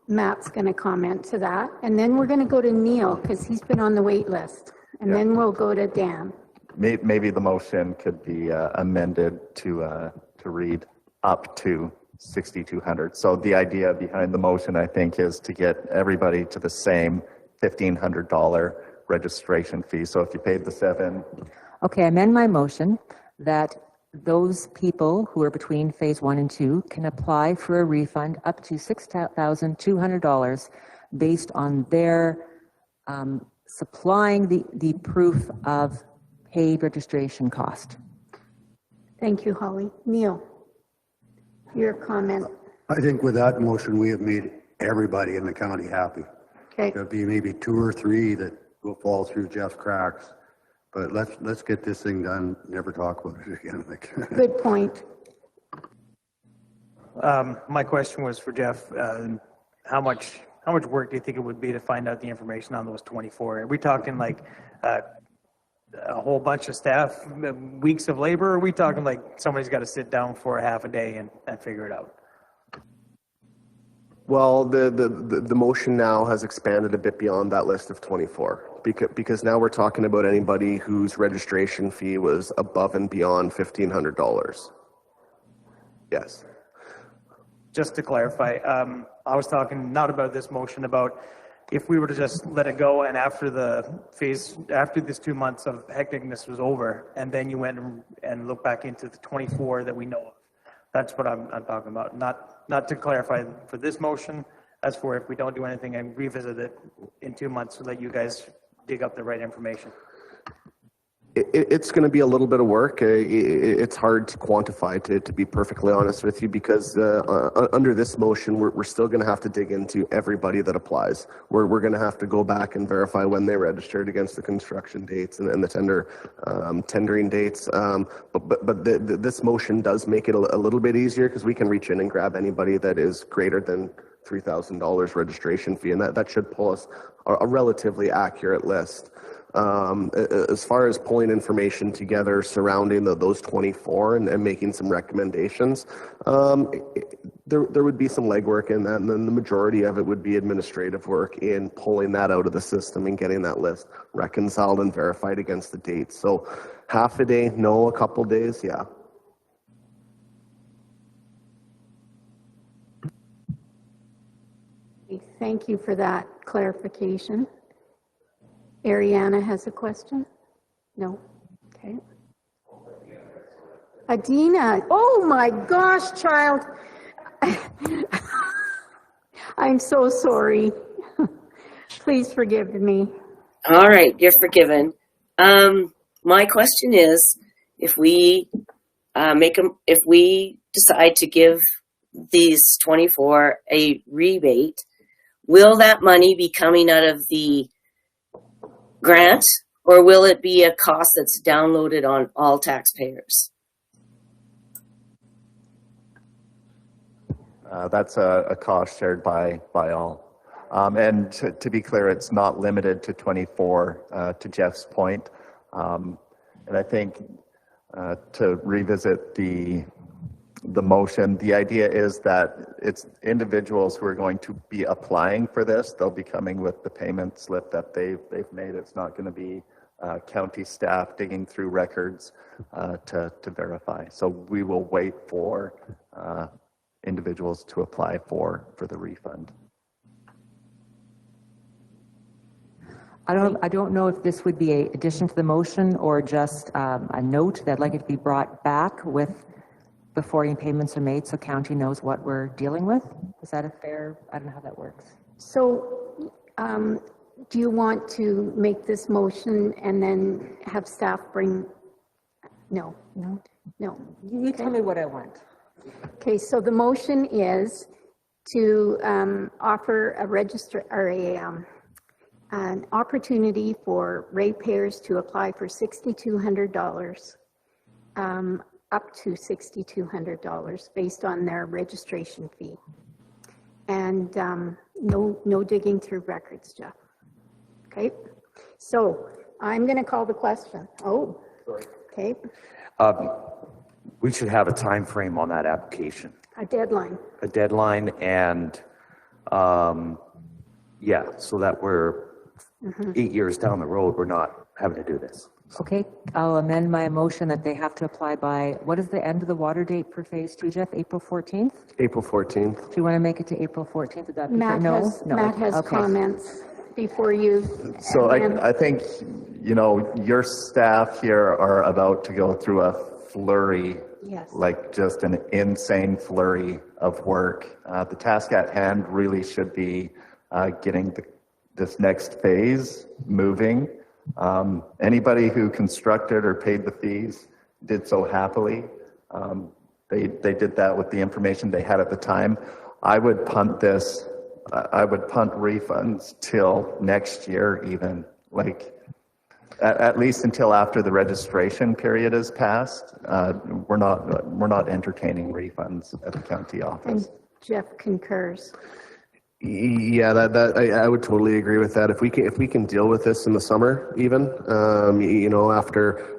B: Matt's going to comment to that. And then we're going to go to Neil, because he's been on the wait list. And then we'll go to Dan.
G: Maybe the motion could be amended to read up to 6,200. So the idea behind the motion, I think, is to get everybody to the same $1,500 registration fee. So if you paid the $7,000.
J: Okay, I amend my motion that those people who are between phase 1 and 2 can apply for a refund up to $6,200 based on their supplying the proof of paid registration cost.
B: Thank you, Holly. Neil, your comment.
D: I think with that motion, we have made everybody in the county happy.
B: Okay.
D: There'll be maybe 2 or 3 that will fall through Jeff's cracks, but let's get this thing done. Never talk about it again.
B: Good point.
C: My question was for Jeff. How much work do you think it would be to find out the information on those 24? Are we talking like a whole bunch of staff, weeks of labor? Or are we talking like somebody's got to sit down for a half a day and figure it out?
F: Well, the motion now has expanded a bit beyond that list of 24, because now we're talking about anybody whose registration fee was above and beyond $1,500. Yes.
C: Just to clarify, I was talking not about this motion, about if we were to just let it go, and after this 2 months of hecticness was over, and then you went and looked back into the 24 that we know of. That's what I'm talking about. Not to clarify for this motion, as for if we don't do anything and revisit it in 2 months so that you guys dig up the right information.
F: It's going to be a little bit of work. It's hard to quantify, to be perfectly honest with you, because under this motion, we're still going to have to dig into everybody that applies. We're going to have to go back and verify when they registered against the construction dates and the tendering dates. But this motion does make it a little bit easier because we can reach in and grab anybody that is greater than $3,000 registration fee, and that should pull us a relatively accurate list. As far as pulling information together surrounding those 24 and making some recommendations, there would be some legwork in that, and then the majority of it would be administrative work in pulling that out of the system and getting that list reconciled and verified against the dates. So half a day, no, a couple days, yeah.
B: Thank you for that clarification. Ariana has a question? No? Okay. Adina, oh my gosh, child. I'm so sorry. Please forgive me.
E: All right, you're forgiven. My question is, if we if we decide to give these 24 a rebate, will that money be coming out of the grant, or will it be a cost that's downloaded on all taxpayers?
G: That's a cost shared by all. And to be clear, it's not limited to 24, to Jeff's point. And I think to revisit the motion, the idea is that it's individuals who are going to be applying for this. They'll be coming with the payment slip that they've made. It's not going to be county staff digging through records to verify. So we will wait for individuals to apply for the refund.
J: I don't know if this would be an addition to the motion or just a note that I'd like it to be brought back with before any payments are made, so county knows what we're dealing with. Is that a fair? I don't know how that works.
B: So, do you want to make this motion and then have staff bring? No.
J: You tell me what I want.
B: Okay, so the motion is to offer an opportunity for ratepayers to apply for $6,200, up to $6,200 based on their registration fee. And no digging through records, Jeff. Okay, so I'm going to call the question. Oh, sorry. Okay.
H: We should have a time frame on that application.
B: A deadline.
H: A deadline, and yeah, so that we're 8 years down the road, we're not having to do this.
J: Okay, I'll amend my motion that they have to apply by, what is the end of the water date for phase 2, Jeff? April 14th?
F: April 14th.
J: Do you want to make it to April 14th? Would that be
B: Matt
J: no?
B: has,
J: No.
B: Matt has
J: Okay.
B: comments before you.
G: So I think, you know, your staff here are about to go through a flurry,
B: Yes.
G: like just an insane flurry of work. The task at hand really should be getting this next phase moving. Anybody who constructed or paid the fees did so happily. They did that with the information they had at the time. I would punt this. I would punt refunds till next year, even, like at least until after the registration period is passed. We're not entertaining refunds at the county office.
B: And Jeff concurs.
F: Yeah, I would totally agree with that. If we can deal with this in the summer, even you know, after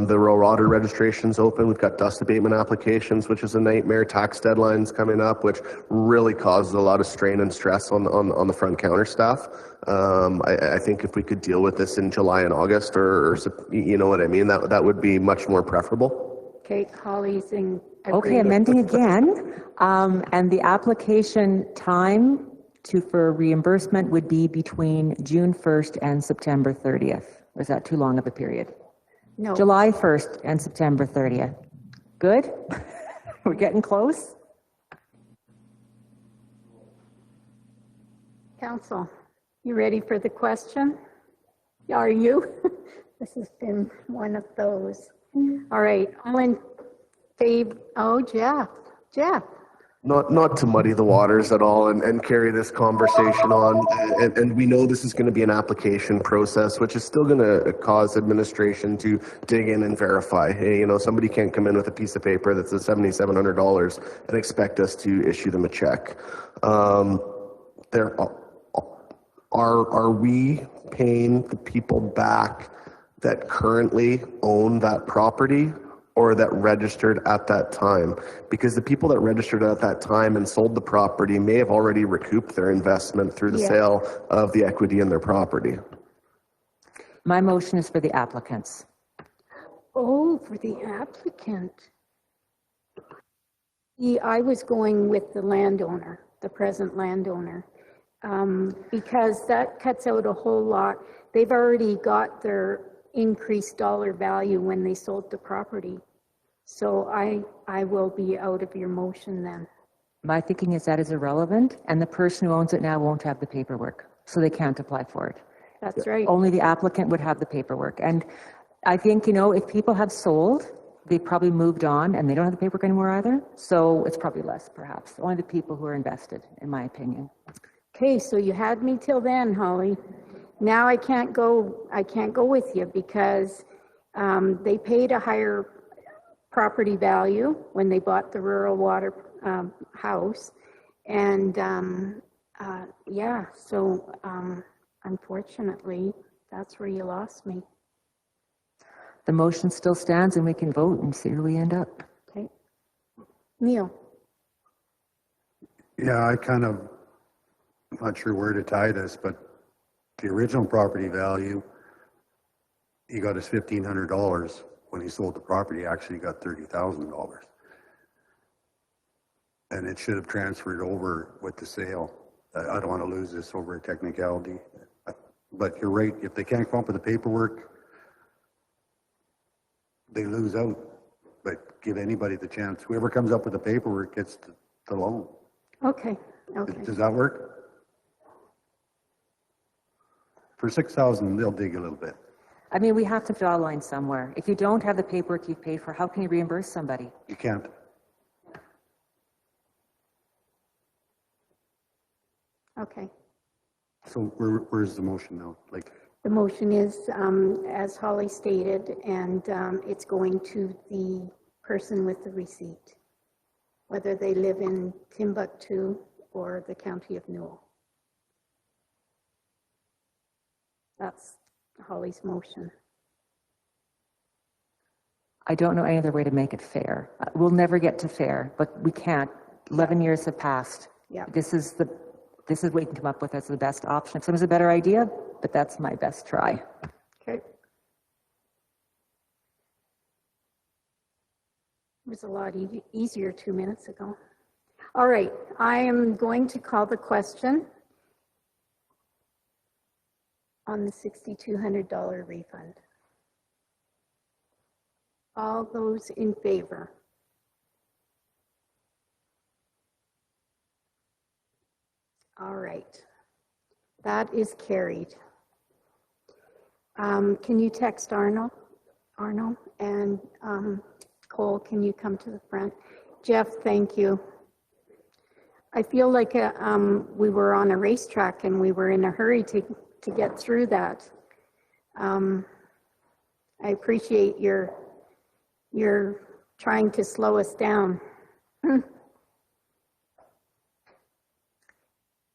F: the raw water registrations open, we've got dust abatement applications, which is a nightmare. Tax deadlines coming up, which really causes a lot of strain and stress on the front counter staff. I think if we could deal with this in July and August, or you know what I mean, that would be much more preferable.
B: Okay, Holly's in agreement.
J: Okay, amending again, and the application time for reimbursement would be between June 1st and September 30th. Or is that too long of a period?
B: No.
J: July 1st and September 30th. Good? We're getting close?
B: Council, you ready for the question? Are you? This has been one of those. All right, all in favor, oh, Jeff.
F: Not to muddy the waters at all and carry this conversation on. And we know this is going to be an application process, which is still going to cause administration to dig in and verify. Hey, you know, somebody can't come in with a piece of paper that says $7,700 and expect us to issue them a check. Are we paying the people back that currently own that property or that registered at that time? Because the people that registered at that time and sold the property may have already recouped their investment through the sale of the equity in their property.
J: My motion is for the applicants.
B: Oh, for the applicant. I was going with the landowner, the present landowner, because that cuts out a whole lot. They've already got their increased dollar value when they sold the property. So I will be out of your motion then.
J: My thinking is that is irrelevant, and the person who owns it now won't have the paperwork, so they can't apply for it.
B: That's right.
J: Only the applicant would have the paperwork. And I think, you know, if people have sold, they probably moved on and they don't have the paperwork anymore either. So it's probably less, perhaps. Only the people who are invested, in my opinion.
B: Okay, so you had me till then, Holly. Now I can't go with you because they paid a higher property value when they bought the rural water house. And so unfortunately, that's where you lost me.
J: The motion still stands and we can vote and see where we end up.
B: Okay. Neil?
D: Yeah, I'm not sure where to tie this, but the original property value, he got his $1,500. When he sold the property, he actually got $30,000. And it should have transferred over with the sale. I don't want to lose this over a technicality. But you're right, if they can't come up with the paperwork, they lose out. But give anybody the chance. Whoever comes up with the paperwork gets the loan.
B: Okay.
D: Does that work? For $6,000, they'll dig a little bit.
J: I mean, we have to draw a line somewhere. If you don't have the paperwork you've paid for, how can you reimburse somebody?
D: You can't.
B: Okay.
D: So where's the motion now?
B: The motion is, as Holly stated, and it's going to the person with the receipt, whether they live in Timbuktu or the County of Newell. That's Holly's motion.
J: I don't know any other way to make it fair. We'll never get to fair, but we can't. 11 years have passed.
B: Yeah.
J: This is what we can come up with as the best option. If someone's a better idea, but that's my best try.
B: Okay. It was a lot easier 2 minutes ago. All right, I am going to call the question on the $6,200 refund. All those in favor? All right, that is carried. Can you text Arno? And Cole, can you come to the front? Jeff, thank you. I feel like we were on a racetrack and we were in a hurry to get through that. I appreciate your trying to slow us down.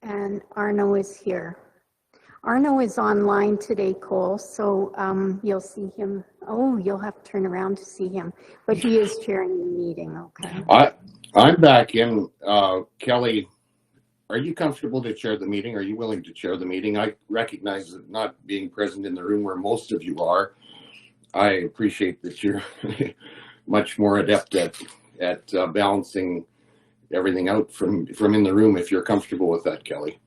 B: And Arno is here. Arno is online today, Cole, so you'll see him. Oh, you'll have to turn around to see him, but he is chairing the meeting, okay?
A: I'm back in. Kelly, are you comfortable to chair the meeting? Are you willing to chair the meeting? I recognize that not being present in the room where most of you are, I appreciate that you're much more adept at balancing everything out from in the room. If you're comfortable with that, Kelly.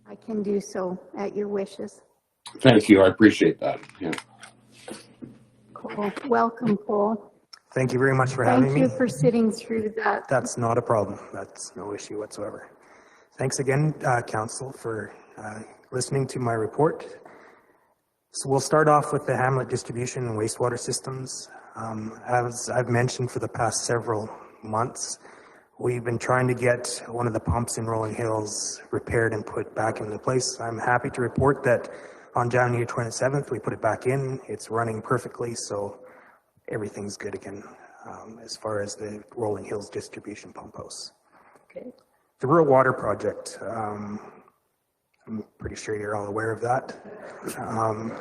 B: I can do so at your wishes.
A: Thank you. I appreciate that. Yeah.
B: Cool. Welcome, Paul.
C: Thank you very much for having me.
B: Thank you for sitting through that.
C: That's not a problem. That's no issue whatsoever. Thanks again, Council, for listening to my report. So we'll start off with the Hamlet distribution and wastewater systems. As I've mentioned for the past several months, we've been trying to get one of the pumps in Rolling Hills repaired and put back into place. I'm happy to report that on January 27th, we put it back in. It's running perfectly, so everything's good again as far as the Rolling Hills distribution pump house.
E: Okay.
C: The rural water project, I'm pretty sure you're all aware of that. On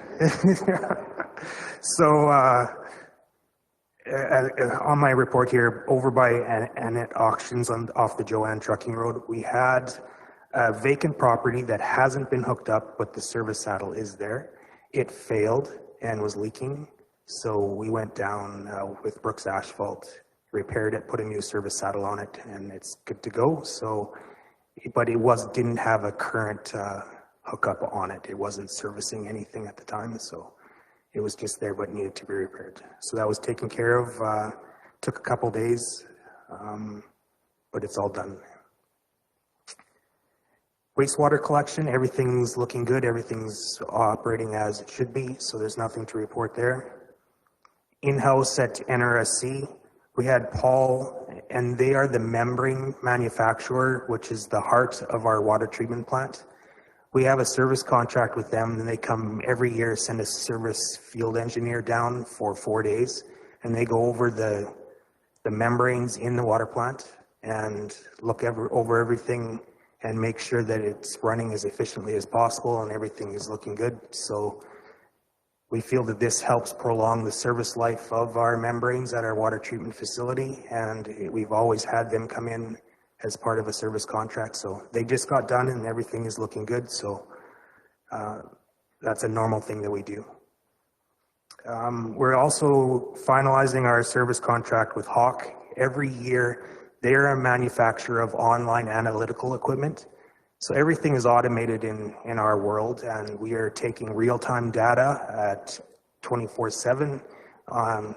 C: my report here, over by Annette Auctions off the Joanne Trucking Road, we had a vacant property that hasn't been hooked up, but the service saddle is there. It failed and was leaking, so we went down with Brooks Asphalt, repaired it, put a new service saddle on it, and it's good to go. So, but it didn't have a current hookup on it. It wasn't servicing anything at the time, so it was just there but needed to be repaired. So that was taken care of. Took a couple days, but it's all done. Wastewater collection, everything's looking good. Everything's operating as it should be, so there's nothing to report there. In-house at NRSC, we had Paul, and they are the membrane manufacturer, which is the heart of our water treatment plant. We have a service contract with them, and they come every year, send a service field engineer down for 4 days, and they go over the membranes in the water plant and look over everything and make sure that it's running as efficiently as possible and everything is looking good. So we feel that this helps prolong the service life of our membranes at our water treatment facility, and we've always had them come in as part of a service contract. So they just got done and everything is looking good. So that's a normal thing that we do. We're also finalizing our service contract with Hawk. Every year, they're a manufacturer of online analytical equipment. So everything is automated in our world, and we are taking real-time data at 24/7.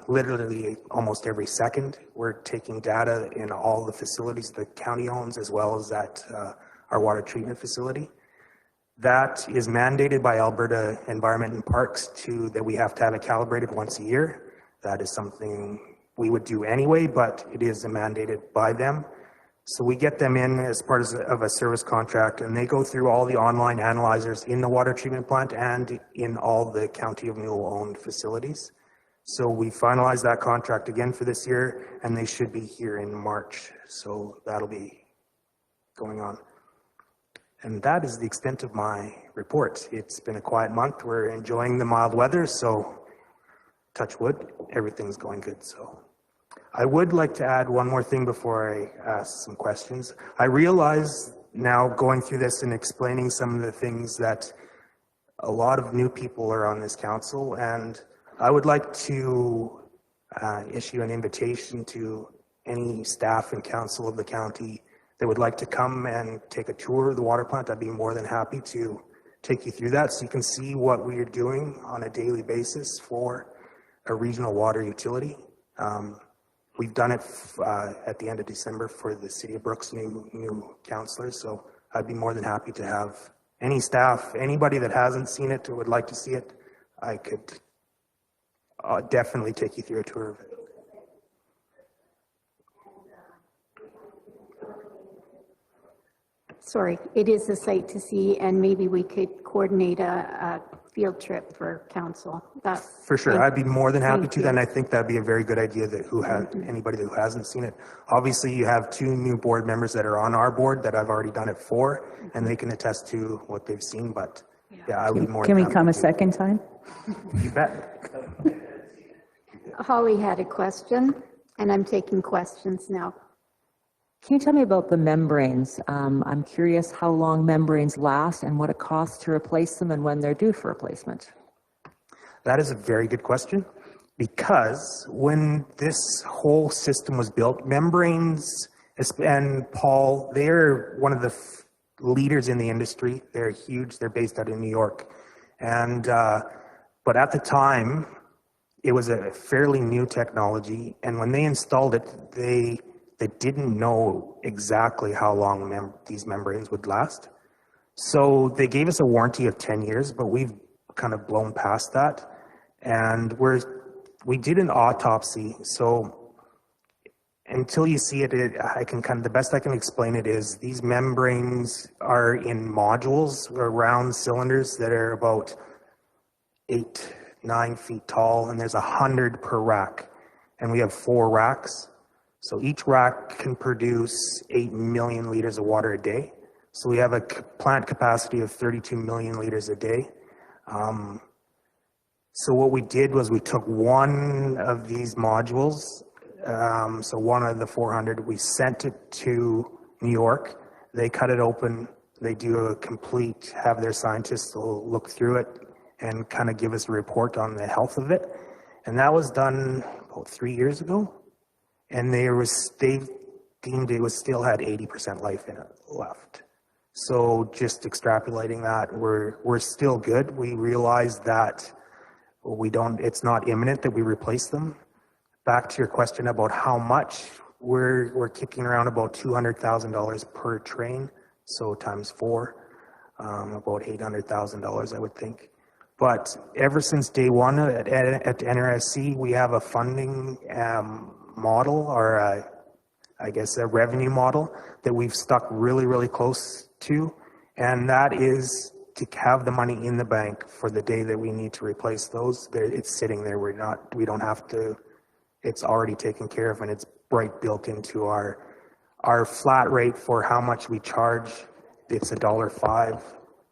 C: Literally almost every second, we're taking data in all the facilities the county owns, as well as at our water treatment facility. That is mandated by Alberta Environment and Parks that we have to have it calibrated once a year. That is something we would do anyway, but it is mandated by them. So we get them in as part of a service contract, and they go through all the online analyzers in the water treatment plant and in all the County of Newell owned facilities. So we finalized that contract again for this year, and they should be here in March. So that'll be going on. And that is the extent of my report. It's been a quiet month. We're enjoying the mild weather, so touch wood, everything's going good. So I would like to add one more thing before I ask some questions. I realize now, going through this and explaining some of the things, that a lot of new people are on this council, and I would like to issue an invitation to any staff and council of the county that would like to come and take a tour of the water plant. I'd be more than happy to take you through that so you can see what we are doing on a daily basis for a regional water utility. We've done it at the end of December for the City of Brooks' new councillors, so I'd be more than happy to have any staff, anybody that hasn't seen it or would like to see it, I could definitely take you through a tour of it.
B: Sorry, it is a sight to see, and maybe we could coordinate a field trip for council.
C: For sure, I'd be more than happy to, and I think that'd be a very good idea that anybody who hasn't seen it. Obviously, you have 2 new board members that are on our board that I've already done it for, and they can attest to what they've seen, but yeah, I would be more than happy.
I: Can we come a second time?
C: You bet.
B: Holly had a question, and I'm taking questions now.
J: Can you tell me about the membranes? I'm curious how long membranes last and what it costs to replace them and when they're due for replacement.
C: That is a very good question, because when this whole system was built, membranes, and Paul, they're one of the leaders in the industry. They're huge. They're based out in New York. And, but at the time, it was a fairly new technology. And when they installed it, they didn't know exactly how long these membranes would last. So they gave us a warranty of 10 years, but we've kind of blown past that. And we did an autopsy. So until you see it, the best I can explain it is these membranes are in modules or round cylinders that are about 8-9 feet tall, and there's 100 per rack. And we have 4 racks. So each rack can produce 8 million liters of water a day. So we have a plant capacity of 32 million liters a day. So what we did was we took one of these modules, so one of the 400, we sent it to New York. They cut it open. They do a complete, have their scientists look through it and kind of give us a report on the health of it. And that was done about 3 years ago. And they deemed it still had 80% life in it left. So just extrapolating that, we're still good. We realize that it's not imminent that we replace them. Back to your question about how much, we're kicking around about $200,000 per train, so times 4, about $800,000, I would think. But ever since day one at NRSC, we have a funding model, or I guess a revenue model that we've stuck really, really close to, and that is to have the money in the bank for the day that we need to replace those. It's sitting there. We don't have to. It's already taken care of, and it's right built into our flat rate for how much we charge. It's $1.05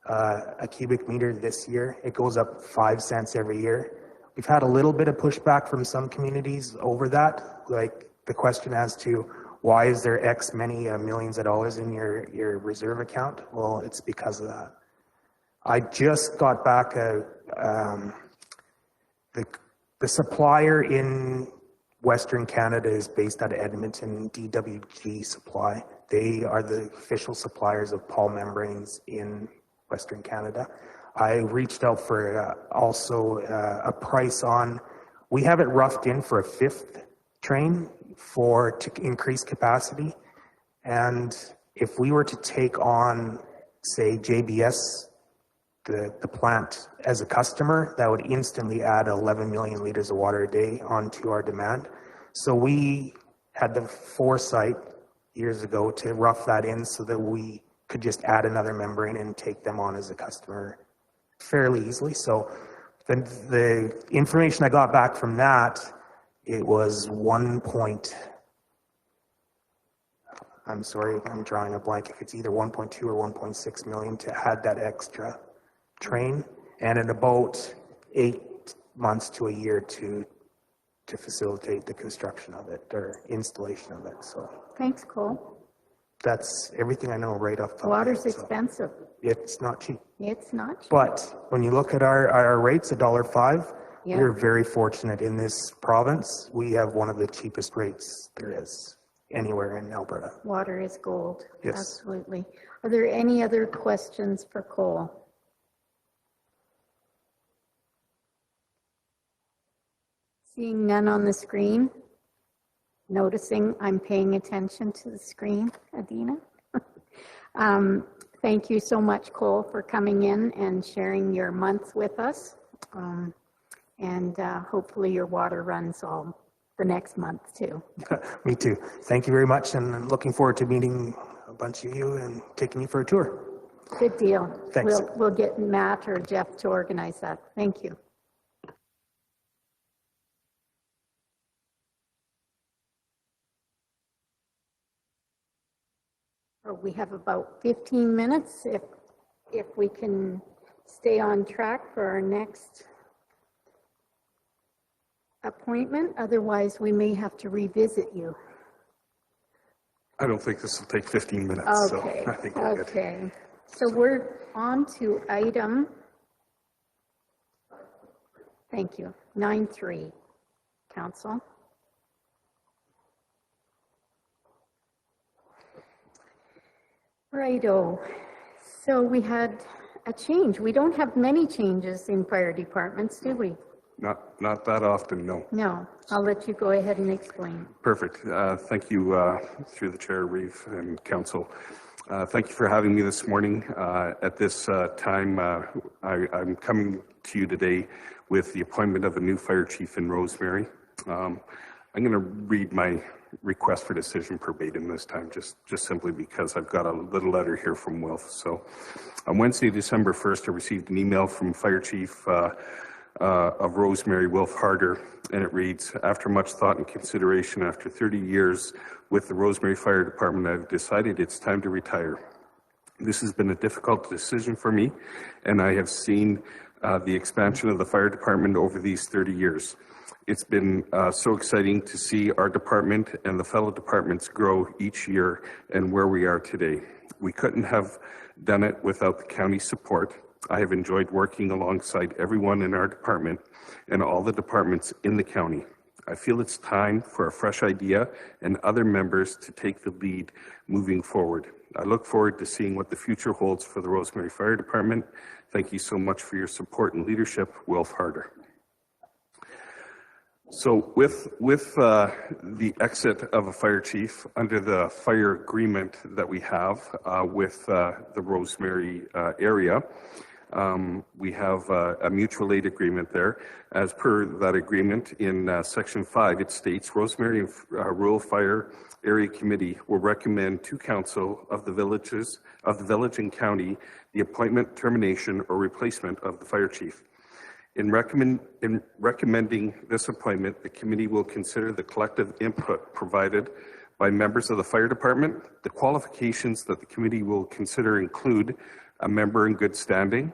C: a cubic meter this year. It goes up 5 cents every year. We've had a little bit of pushback from some communities over that, like the question as to why is there X many millions of dollars in your reserve account? Well, it's because of that. I just got back the supplier in Western Canada is based out of Edmonton, DWG Supply. They are the official suppliers of Paul membranes in Western Canada. I reached out for also a price on, we have it roughed in for a 5th train to increase capacity. And if we were to take on, say, JBS, the plant as a customer, that would instantly add 11 million liters of water a day onto our demand. So we had the foresight years ago to rough that in so that we could just add another membrane and take them on as a customer fairly easily. So the information I got back from that, it was I'm sorry, I'm drawing a blank. If it's either 1.2 or 1.6 million to add that extra train, and in about 8 months to a year to facilitate the construction of it or installation of it. So
B: Thanks, Cole.
C: that's everything I know right off the top.
B: Water's expensive.
C: It's not cheap.
B: It's not cheap.
C: But when you look at our rates, $1.05,
B: Yeah.
C: we're very fortunate in this province. We have one of the cheapest rates there is anywhere in Alberta.
B: Water is gold.
C: Yes.
B: Absolutely. Are there any other questions for Cole? Seeing none on the screen. Noticing I'm paying attention to the screen, Adina. Thank you so much, Cole, for coming in and sharing your month with us. And hopefully your water runs all the next month too.
C: Me too. Thank you very much, and I'm looking forward to meeting a bunch of you and taking you for a tour.
B: Good deal.
C: Thanks.
B: We'll get Matt or Jeff to organize that. Thank you. We have about 15 minutes if we can stay on track for our next appointment. Otherwise, we may have to revisit you.
K: I don't think this will take 15 minutes,
B: Okay.
K: so I think we're good.
B: Okay. So we're on to item, thank you, 9.3, Council. Righto. So we had a change. We don't have many changes in fire departments, do we?
K: Not that often, no.
B: No. I'll let you go ahead and explain.
K: Perfect. Thank you, through the chair, Reeve, and council. Thank you for having me this morning. At this time, I'm coming to you today with the appointment of a new fire chief in Rosemary. I'm going to read my request for decision verbatim this time, just simply because I've got a little letter here from Wilf. So on Wednesday, December 1st, I received an email from Fire Chief of Rosemary, Wilf Harder, and it reads, after much thought and consideration, after 30 years with the Rosemary Fire Department, I've decided it's time to retire. This has been a difficult decision for me, and I have seen the expansion of the fire department over these 30 years. It's been so exciting to see our department and the fellow departments grow each year and where we are today. We couldn't have done it without the county support. I have enjoyed working alongside everyone in our department and all the departments in the county. I feel it's time for a fresh idea and other members to take the lead moving forward. I look forward to seeing what the future holds for the Rosemary Fire Department. Thank you so much for your support and leadership, Wilf Harder. So with the exit of a fire chief under the fire agreement that we have with the Rosemary area, we have a mutual aid agreement there. As per that agreement in section 5, it states Rosemary Rural Fire Area Committee will recommend to council of the village and county the appointment, termination, or replacement of the fire chief. In recommending this appointment, the committee will consider the collective input provided by members of the fire department. The qualifications that the committee will consider include a member in good standing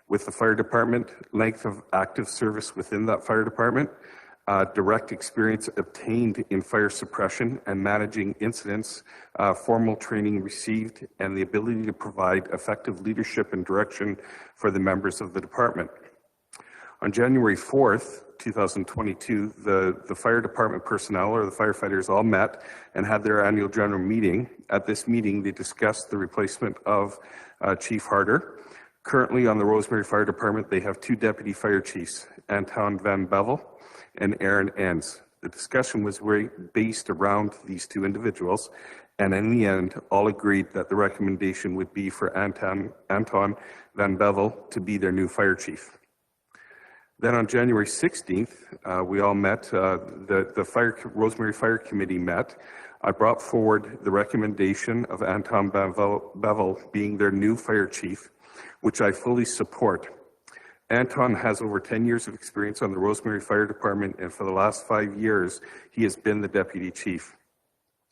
K: with the fire department, length of active service within that fire department, direct experience obtained in fire suppression and managing incidents, formal training received, and the ability to provide effective leadership and direction for the members of the department. On January 4th, 2022, the fire department personnel, or the firefighters, all met and had their annual general meeting. At this meeting, they discussed the replacement of Chief Harder. Currently on the Rosemary Fire Department, they have 2 deputy fire chiefs, Anton Van Bevel and Aaron Enns. The discussion was based around these 2 individuals, and in the end, all agreed that the recommendation would be for Anton Van Bevel to be their new fire chief. Then on January 16th, we all met, the Rosemary Fire Committee met. I brought forward the recommendation of Anton Bevel being their new fire chief, which I fully support. Anton has over 10 years of experience on the Rosemary Fire Department, and for the last 5 years, he has been the deputy chief.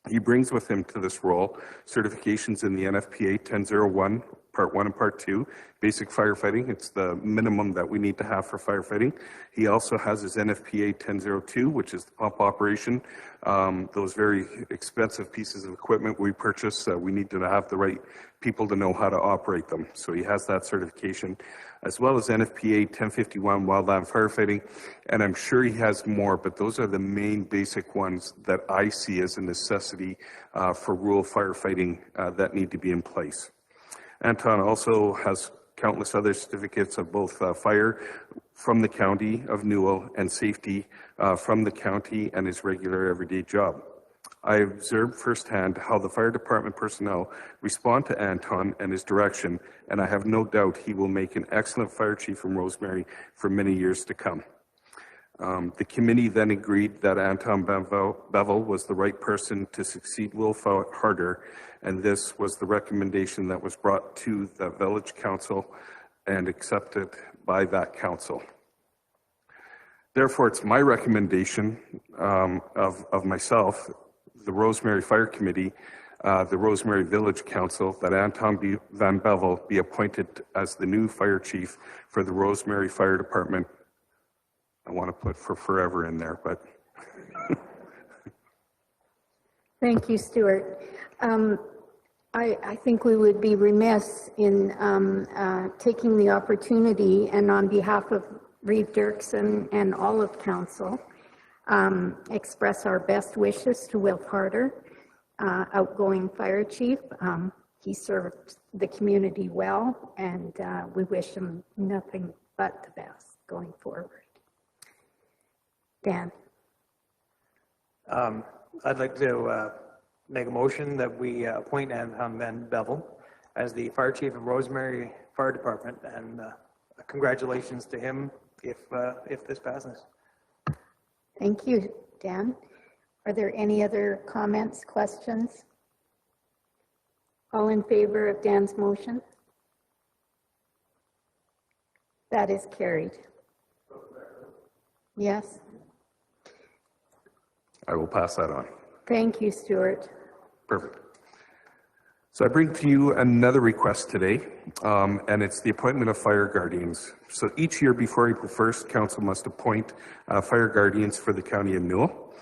K: He brings with him to this role certifications in the NFPA 1001, Part 1 and Part 2, basic firefighting. It's the minimum that we need to have for firefighting. He also has his NFPA 1002, which is the pump operation. Those very expensive pieces of equipment we purchase, we need to have the right people to know how to operate them. So he has that certification, as well as NFPA 1051 wildland firefighting. And I'm sure he has more, but those are the main basic ones that I see as a necessity for rural firefighting that need to be in place. Anton also has countless other certificates of both fire from the county of Newell and safety from the county and his regular everyday job. I observed firsthand how the fire department personnel respond to Anton and his direction, and I have no doubt he will make an excellent fire chief from Rosemary for many years to come. The committee then agreed that Anton Bevel was the right person to succeed Wilf Harder, and this was the recommendation that was brought to the village council and accepted by that council. Therefore, it's my recommendation of myself, the Rosemary Fire Committee, the Rosemary Village Council, that Anton Van Bevel be appointed as the new fire chief for the Rosemary Fire Department. I want to put for forever in there, but.
B: Thank you, Stuart. I think we would be remiss in taking the opportunity, and on behalf of Reeve Dirksen and all of council, express our best wishes to Wilf Harder, outgoing fire chief. He served the community well, and we wish him nothing but the best going forward. Dan.
C: I'd like to make a motion that we appoint Anton Van Bevel as the fire chief of Rosemary Fire Department, and congratulations to him if this passes.
B: Thank you, Dan. Are there any other comments, questions? All in favor of Dan's motion? That is carried. Yes.
K: I will pass that on.
B: Thank you, Stuart.
K: Perfect. So I bring to you another request today, and it's the appointment of fire guardians. So each year before April 1st, council must appoint fire guardians for the county of Newell.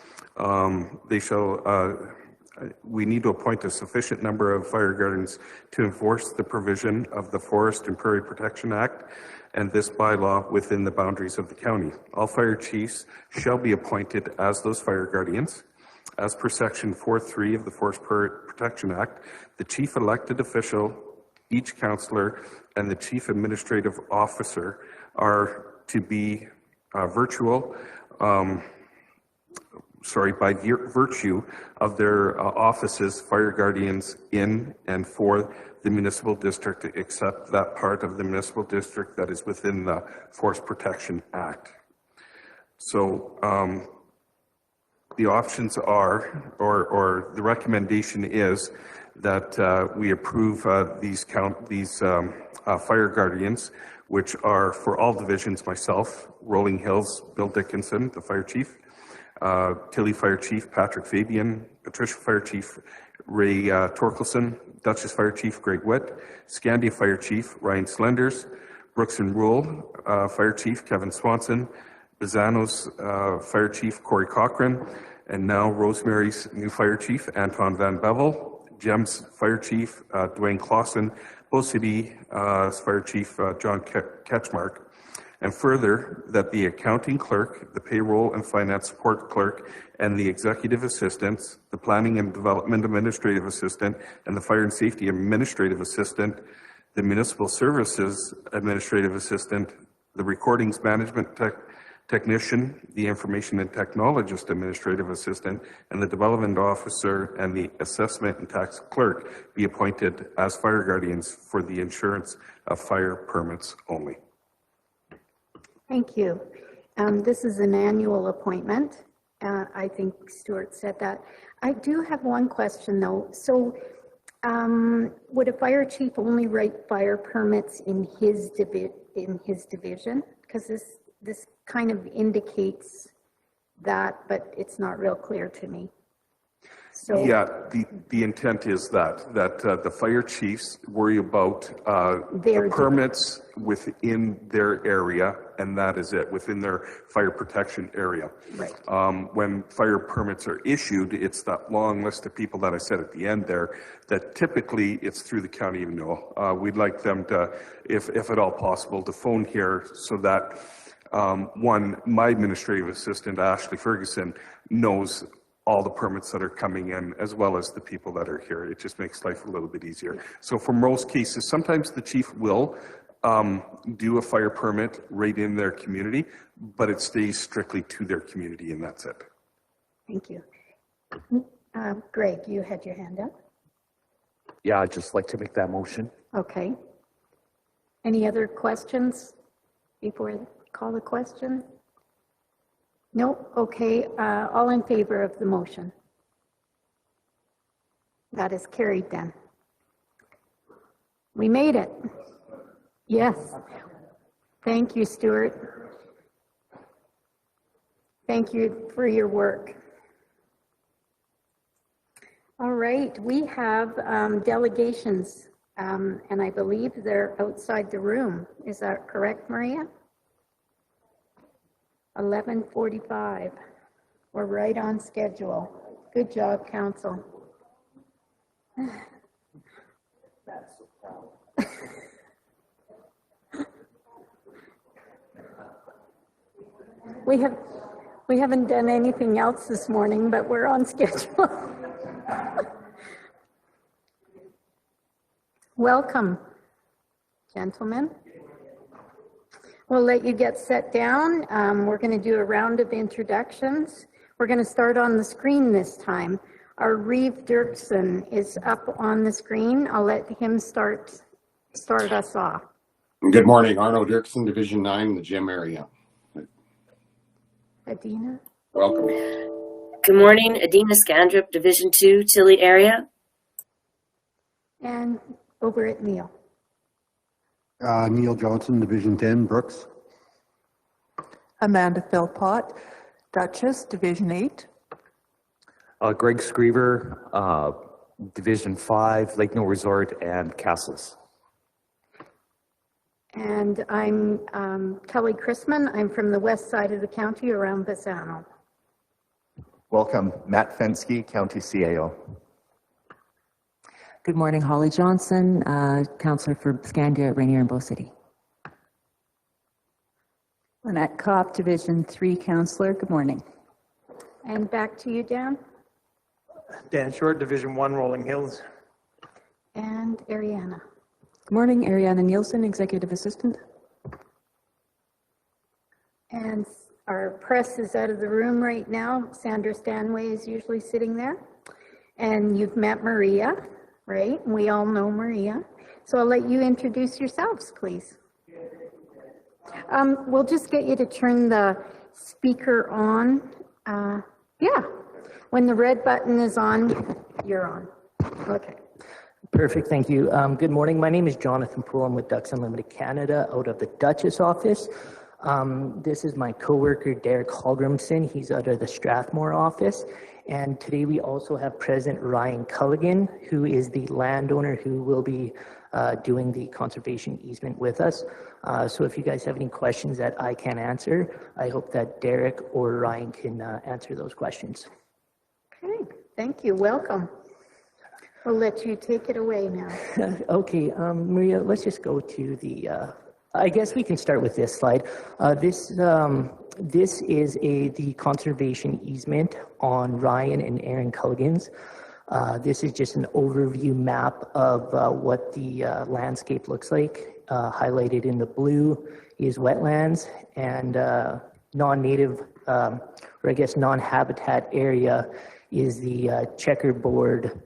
K: We need to appoint a sufficient number of fire guardians to enforce the provision of the Forest and Prairie Protection Act and this bylaw within the boundaries of the county. All fire chiefs shall be appointed as those fire guardians. As per section 4.3 of the Forest Prairie Protection Act, the chief elected official, each councillor, and the chief administrative officer are to be by virtue of their offices, fire guardians in and for the municipal district, except that part of the municipal district that is within the Forest Protection Act. So the options are, or the recommendation is that we approve these fire guardians, which are for all divisions, myself, Rolling Hills, Bill Dickinson, the fire chief, Tilly Fire Chief Patrick Fabian, Patricia Fire Chief Ray Torkelson, Dutchess Fire Chief Greg Witt, Scandia Fire Chief Ryan Slenders, Brooks and Rule Fire Chief Kevin Swanson, Bizanos Fire Chief Corey Cochran, and now Rosemary's new Fire Chief Anton Van Bevel, GEMS Fire Chief Dwayne Clausen, Bow City Fire Chief John Ketchmark. And further, that the accounting clerk, the payroll and finance support clerk, and the executive assistants, the planning and development administrative assistant, and the fire and safety administrative assistant, the municipal services administrative assistant, the recordings management technician, the information and technologist administrative assistant, and the development officer and the assessment and tax clerk be appointed as fire guardians for the insurance of fire permits only.
B: Thank you. This is an annual appointment. I think Stuart said that. I do have one question though. So would a fire chief only write fire permits in his division? Because this kind of indicates that, but it's not real clear to me. So
K: yeah, the intent is that the fire chiefs worry about the permits within their area, and that is it, within their fire protection area.
B: Right.
K: When fire permits are issued, it's that long list of people that I said at the end there, that typically it's through the county of Newell. We'd like them to, if at all possible, to phone here so that my administrative assistant, Ashley Ferguson, knows all the permits that are coming in, as well as the people that are here. It just makes life a little bit easier. So for most cases, sometimes the chief will do a fire permit right in their community, but it stays strictly to their community, and that's it.
B: Thank you. Greg, you had your hand up.
H: Yeah, I'd just like to make that motion.
B: Okay. Any other questions before I call the question? No? Okay. All in favor of the motion? That is carried then. We made it. Yes. Thank you, Stuart. Thank you for your work. All right, we have delegations, and I believe they're outside the room. Is that correct, Maria? 11:45. We're right on schedule. Good job, Council. We haven't done anything else this morning, but we're on schedule. Welcome, gentlemen. We'll let you get set down. We're going to do a round of introductions. We're going to start on the screen this time. Reeve Dirksen is up on the screen. I'll let him start us off.
A: Good morning, Arno Dirksen, Division 9 in the gym area.
B: Adina?
A: Welcome.
E: Good morning, Adina Scandrip, Division 2, Tilly area.
B: And over at Neil.
D: Neil Johnson, Division 10, Brooks.
L: Amanda Philpott, Duchess, Division 8.
H: Greg Screever, Division 5, Lake No Resort and Castles.
B: And I'm Kelly Chrisman. I'm from the west side of the county around Bassano.
G: Welcome, Matt Fensky, County CAO.
J: Good morning, Holly Johnson, Councillor for Scandia, Rainier and Bow City.
I: Lynette Kopp, Division 3 Councillor. Good morning.
B: And back to you, Dan.
C: Dan Short, Division 1, Rolling Hills.
B: And Ariana.
J: Good morning, Ariana Nielsen, Executive Assistant.
B: And our press is out of the room right now. Sandra Stanway is usually sitting there. And you've met Maria, right? We all know Maria. So I'll let you introduce yourselves, please. We'll just get you to turn the speaker on. Yeah, when the red button is on, you're on. Okay.
M: Perfect, thank you. Good morning, my name is Jonathan Poole. I'm with Ducks Unlimited Canada out of the Duchess office. This is my coworker, Derek Holgrimson. He's out of the Strathmore office. And today we also have present Ryan Culligan, who is the landowner who will be doing the conservation easement with us. So if you guys have any questions that I can't answer, I hope that Derek or Ryan can answer those questions.
B: Okay, thank you. Welcome. We'll let you take it away now.
M: Okay, Maria, let's just go to the, I guess we can start with this slide. This is the conservation easement on Ryan and Aaron Culligan's. This is just an overview map of what the landscape looks like. Highlighted in the blue is wetlands, and non-native, or I guess non-habitat area is the checkerboard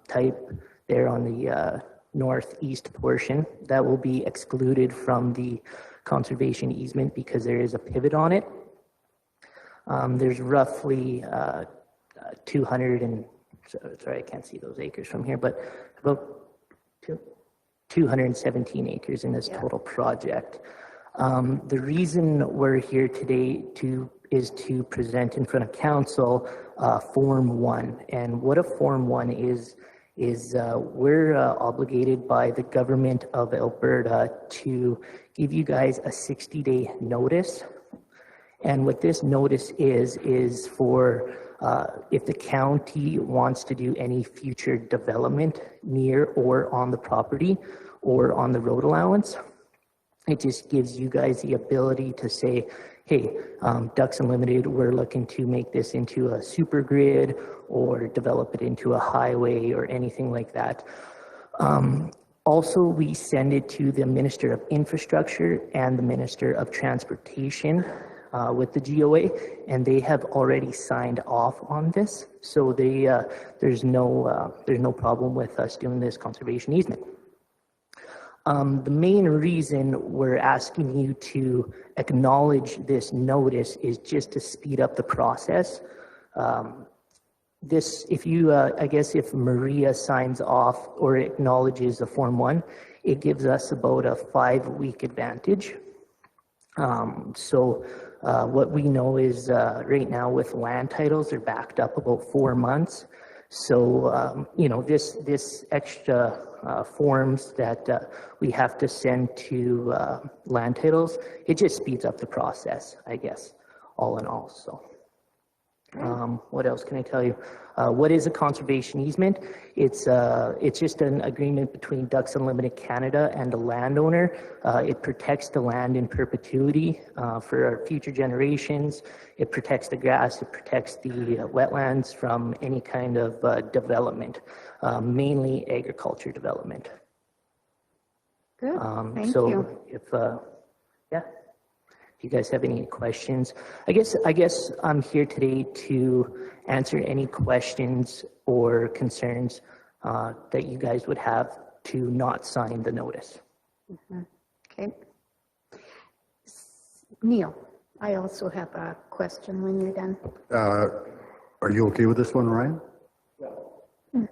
M: type there on the northeast portion. That will be excluded from the conservation easement because there is a pivot on it. There's roughly 200 and, sorry, I can't see those acres from here, but about 217 acres in this total project. The reason we're here today is to present in front of council Form 1. And what a Form 1 is we're obligated by the government of Alberta to give you guys a 60-day notice. And what this notice is for if the county wants to do any future development near or on the property or on the road allowance. It just gives you guys the ability to say, hey, Ducks Unlimited, we're looking to make this into a super grid or develop it into a highway or anything like that. Also, we send it to the Minister of Infrastructure and the Minister of Transportation with the GOA, and they have already signed off on this. So there's no problem with us doing this conservation easement. The main reason we're asking you to acknowledge this notice is just to speed up the process. I guess if Maria signs off or acknowledges the Form 1, it gives us about a 5-week advantage. What we know is right now with land titles, they're backed up about 4 months. So, this extra forms that we have to send to land titles, it just speeds up the process, I guess, all in all. So, what else can I tell you? What is a conservation easement? It's just an agreement between Ducks Unlimited Canada and the landowner. It protects the land in perpetuity for our future generations. It protects the grass. It protects the wetlands from any kind of development, mainly agriculture development.
B: Good. Thank you.
M: If you guys have any questions. I guess I'm here today to answer any questions or concerns that you guys would have to not sign the notice.
B: Okay. Neil, I also have a question when you're done.
D: Are you okay with this one, Ryan? Yeah.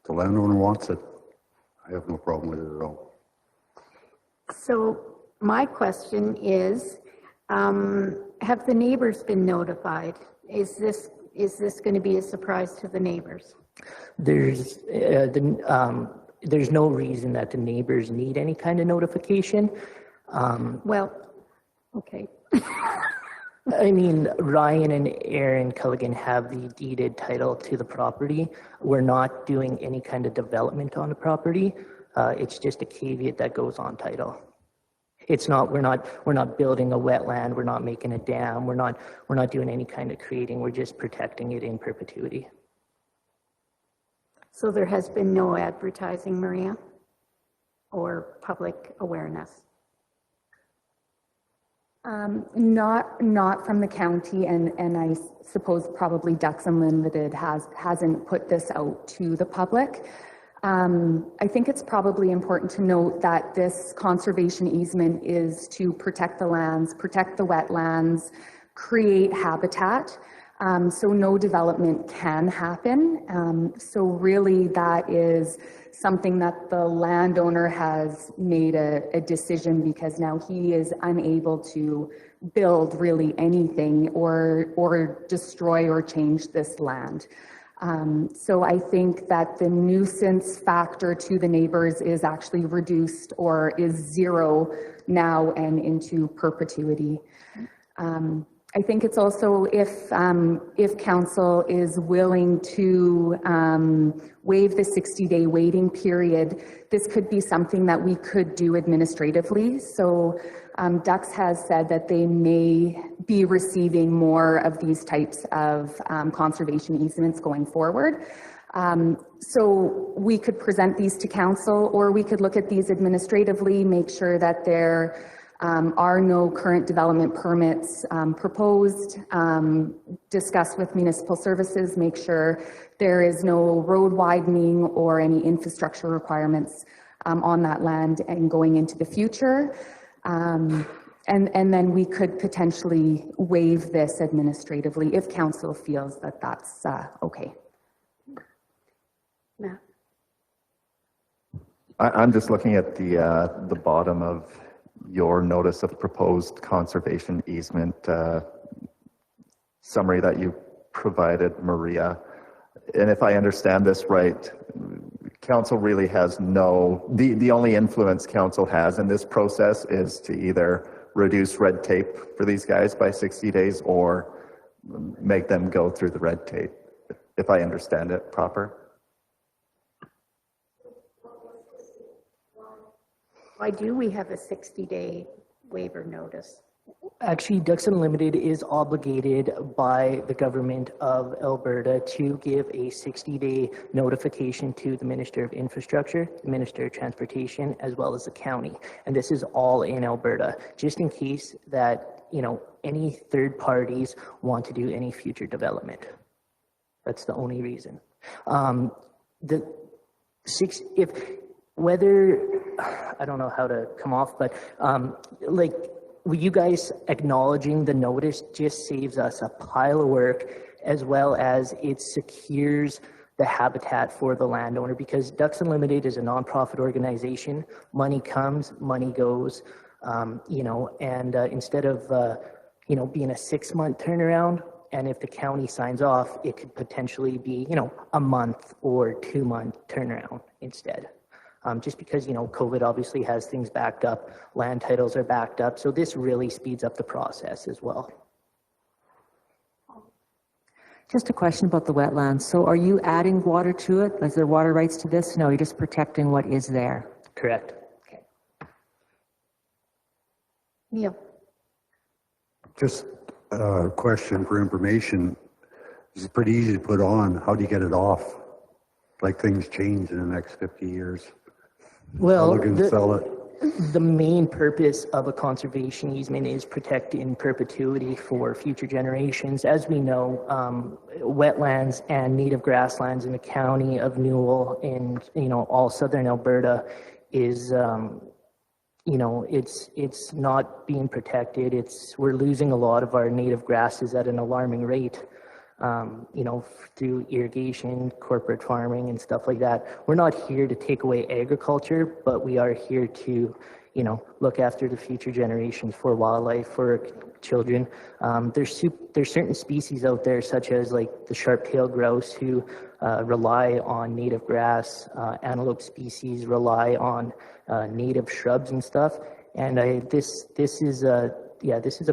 D: The landowner wants it. I have no problem with it at all.
B: So my question is, have the neighbors been notified? Is this going to be a surprise to the neighbors?
M: There's no reason that the neighbors need any kind of notification.
B: Well, okay.
M: I mean, Ryan and Aaron Culligan have the deeded title to the property. We're not doing any kind of development on the property. It's just a caveat that goes on title. It's not, we're not building a wetland, we're not making a dam, we're not doing any kind of creating, we're just protecting it in perpetuity.
B: So there has been no advertising, Maria, or public awareness?
I: Not from the county, and I suppose probably Ducks Unlimited hasn't put this out to the public. I think it's probably important to note that this conservation easement is to protect the lands, protect the wetlands, create habitat. So no development can happen. So really that is something that the landowner has made a decision, because now he is unable to build really anything or destroy or change this land. So I think that the nuisance factor to the neighbors is actually reduced or is zero now and into perpetuity. I think it's also if council is willing to waive the 60-day waiting period, this could be something that we could do administratively. So Ducks has said that they may be receiving more of these types of conservation easements going forward. So we could present these to council, or we could look at these administratively, make sure that there are no current development permits proposed, discuss with municipal services, make sure there is no road widening or any infrastructure requirements on that land and going into the future. And then we could potentially waive this administratively if council feels that that's okay.
B: Matt?
G: I'm just looking at the bottom of your notice of proposed conservation easement summary that you provided, Maria. And if I understand this right, council really has the only influence council has in this process is to either reduce red tape for these guys by 60 days or make them go through the red tape, if I understand it proper.
B: Why do we have a 60-day waiver notice?
M: Actually, Ducks Unlimited is obligated by the government of Alberta to give a 60-day notification to the Minister of Infrastructure, the Minister of Transportation, as well as the county. And this is all in Alberta, just in case that, any third parties want to do any future development. That's the only reason. Whether, I don't know how to come off, but you guys acknowledging the notice just saves us a pile of work, as well as it secures the habitat for the landowner, because Ducks Unlimited is a nonprofit organization. Money comes, money goes, and instead of, being a 6-month turnaround, and if the county signs off, it could potentially be, a month or 2-month turnaround instead. Just because, COVID obviously has things backed up, land titles are backed up, so this really speeds up the process as well.
J: Just a question about the wetlands. So are you adding water to it? Is there water rights to this? No, you're just protecting what is there.
M: Correct.
J: Okay.
B: Neil?
D: Just a question for information. It's pretty easy to put on. How do you get it off? Like things change in the next 50 years.
M: Well,
D: Look and sell it.
M: the main purpose of a conservation easement is protect in perpetuity for future generations. As we know, wetlands and native grasslands in the county of Newell and, all southern Alberta is, it's not being protected. We're losing a lot of our native grasses at an alarming rate. Through irrigation, corporate farming, and stuff like that. We're not here to take away agriculture, but we are here to, look after the future generations for wildlife, for children. There's certain species out there, such as like the sharp-tailed grouse, who rely on native grass. Antelope species rely on native shrubs and stuff. And this is a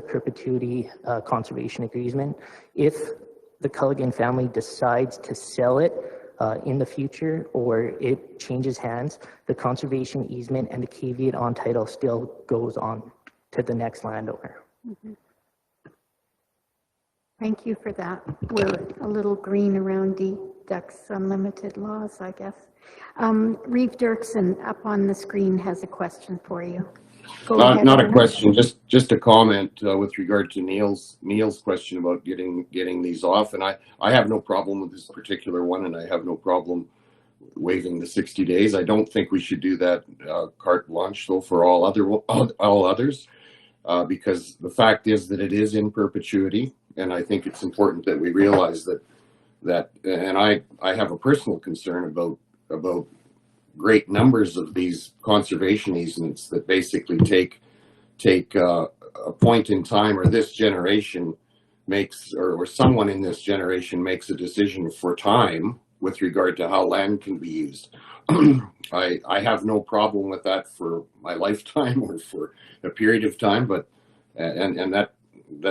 M: perpetuity conservation agreement. If the Culligan family decides to sell it in the future, or it changes hands, the conservation easement and the caveat on title still goes on to the next landowner.
B: Mm-hmm. Thank you for that. We're a little green around Ducks Unlimited laws, I guess. Reeve Dirksen up on the screen has a question for you.
A: Not a question, just a comment with regard to Neil's question about getting these off. And I have no problem with this particular one, and I have no problem waiving the 60 days. I don't think we should do that carte blanche though for all others, because the fact is that it is in perpetuity, and I think it's important that we realize that. And I have a personal concern about great numbers of these conservation easements that basically take a point in time, or this generation makes, or someone in this generation makes a decision for time with regard to how land can be used. I have no problem with that for my lifetime or for a period of time, but and that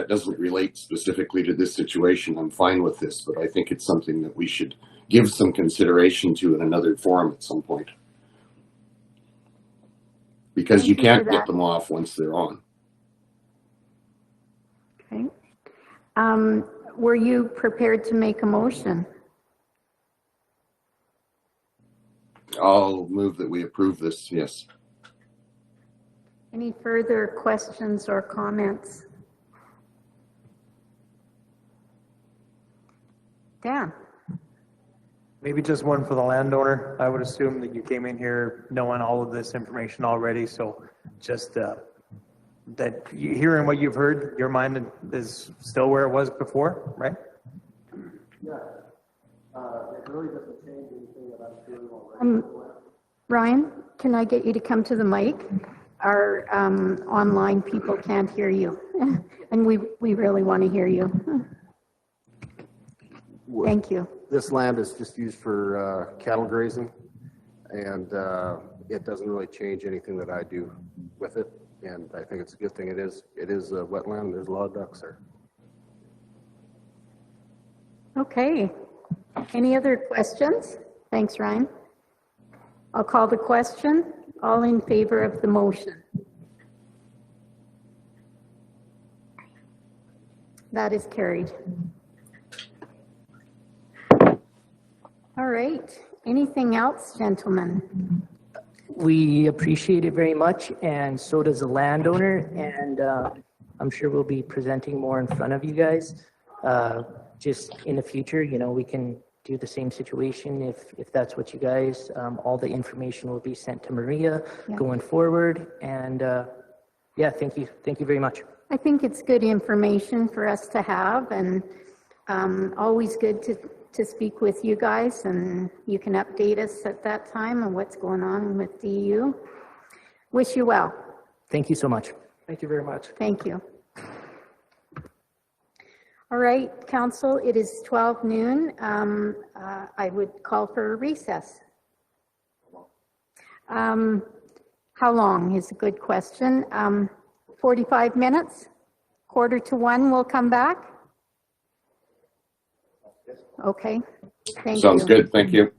A: doesn't relate specifically to this situation. I'm fine with this, but I think it's something that we should give some consideration to in another forum at some point. Because you can't get them off once they're on.
B: Okay. Were you prepared to make a motion?
A: I'll move that we approve this, yes.
B: Any further questions or comments? Dan?
C: Maybe just one for the landowner. I would assume that you came in here knowing all of this information already, so just that hearing what you've heard, your mind is still where it was before, right?
D: Yeah. It really doesn't change anything that I'm doing already.
B: Ryan, can I get you to come to the mic? Our online people can't hear you, and we really want to hear you. Thank you.
D: This land is just used for cattle grazing, and it doesn't really change anything that I do with it. And I think it's a good thing. It is a wetland. There's a lot of ducks there.
B: Okay. Any other questions? Thanks, Ryan. I'll call the question. All in favor of the motion? That is carried. All right. Anything else, gentlemen?
M: We appreciate it very much, and so does the landowner, and I'm sure we'll be presenting more in front of you guys. Just in the future, we can do the same situation if that's what you guys, all the information will be sent to Maria going forward, and yeah, thank you very much.
B: I think it's good information for us to have, and always good to speak with you guys, and you can update us at that time on what's going on with DU. Wish you well.
M: Thank you so much.
C: Thank you very much.
B: Thank you. All right, Council, it is 12 noon. I would call for a recess. How long is a good question. 45 minutes, 1:45 we'll come back. Okay, thank you.
A: Sounds good, thank you.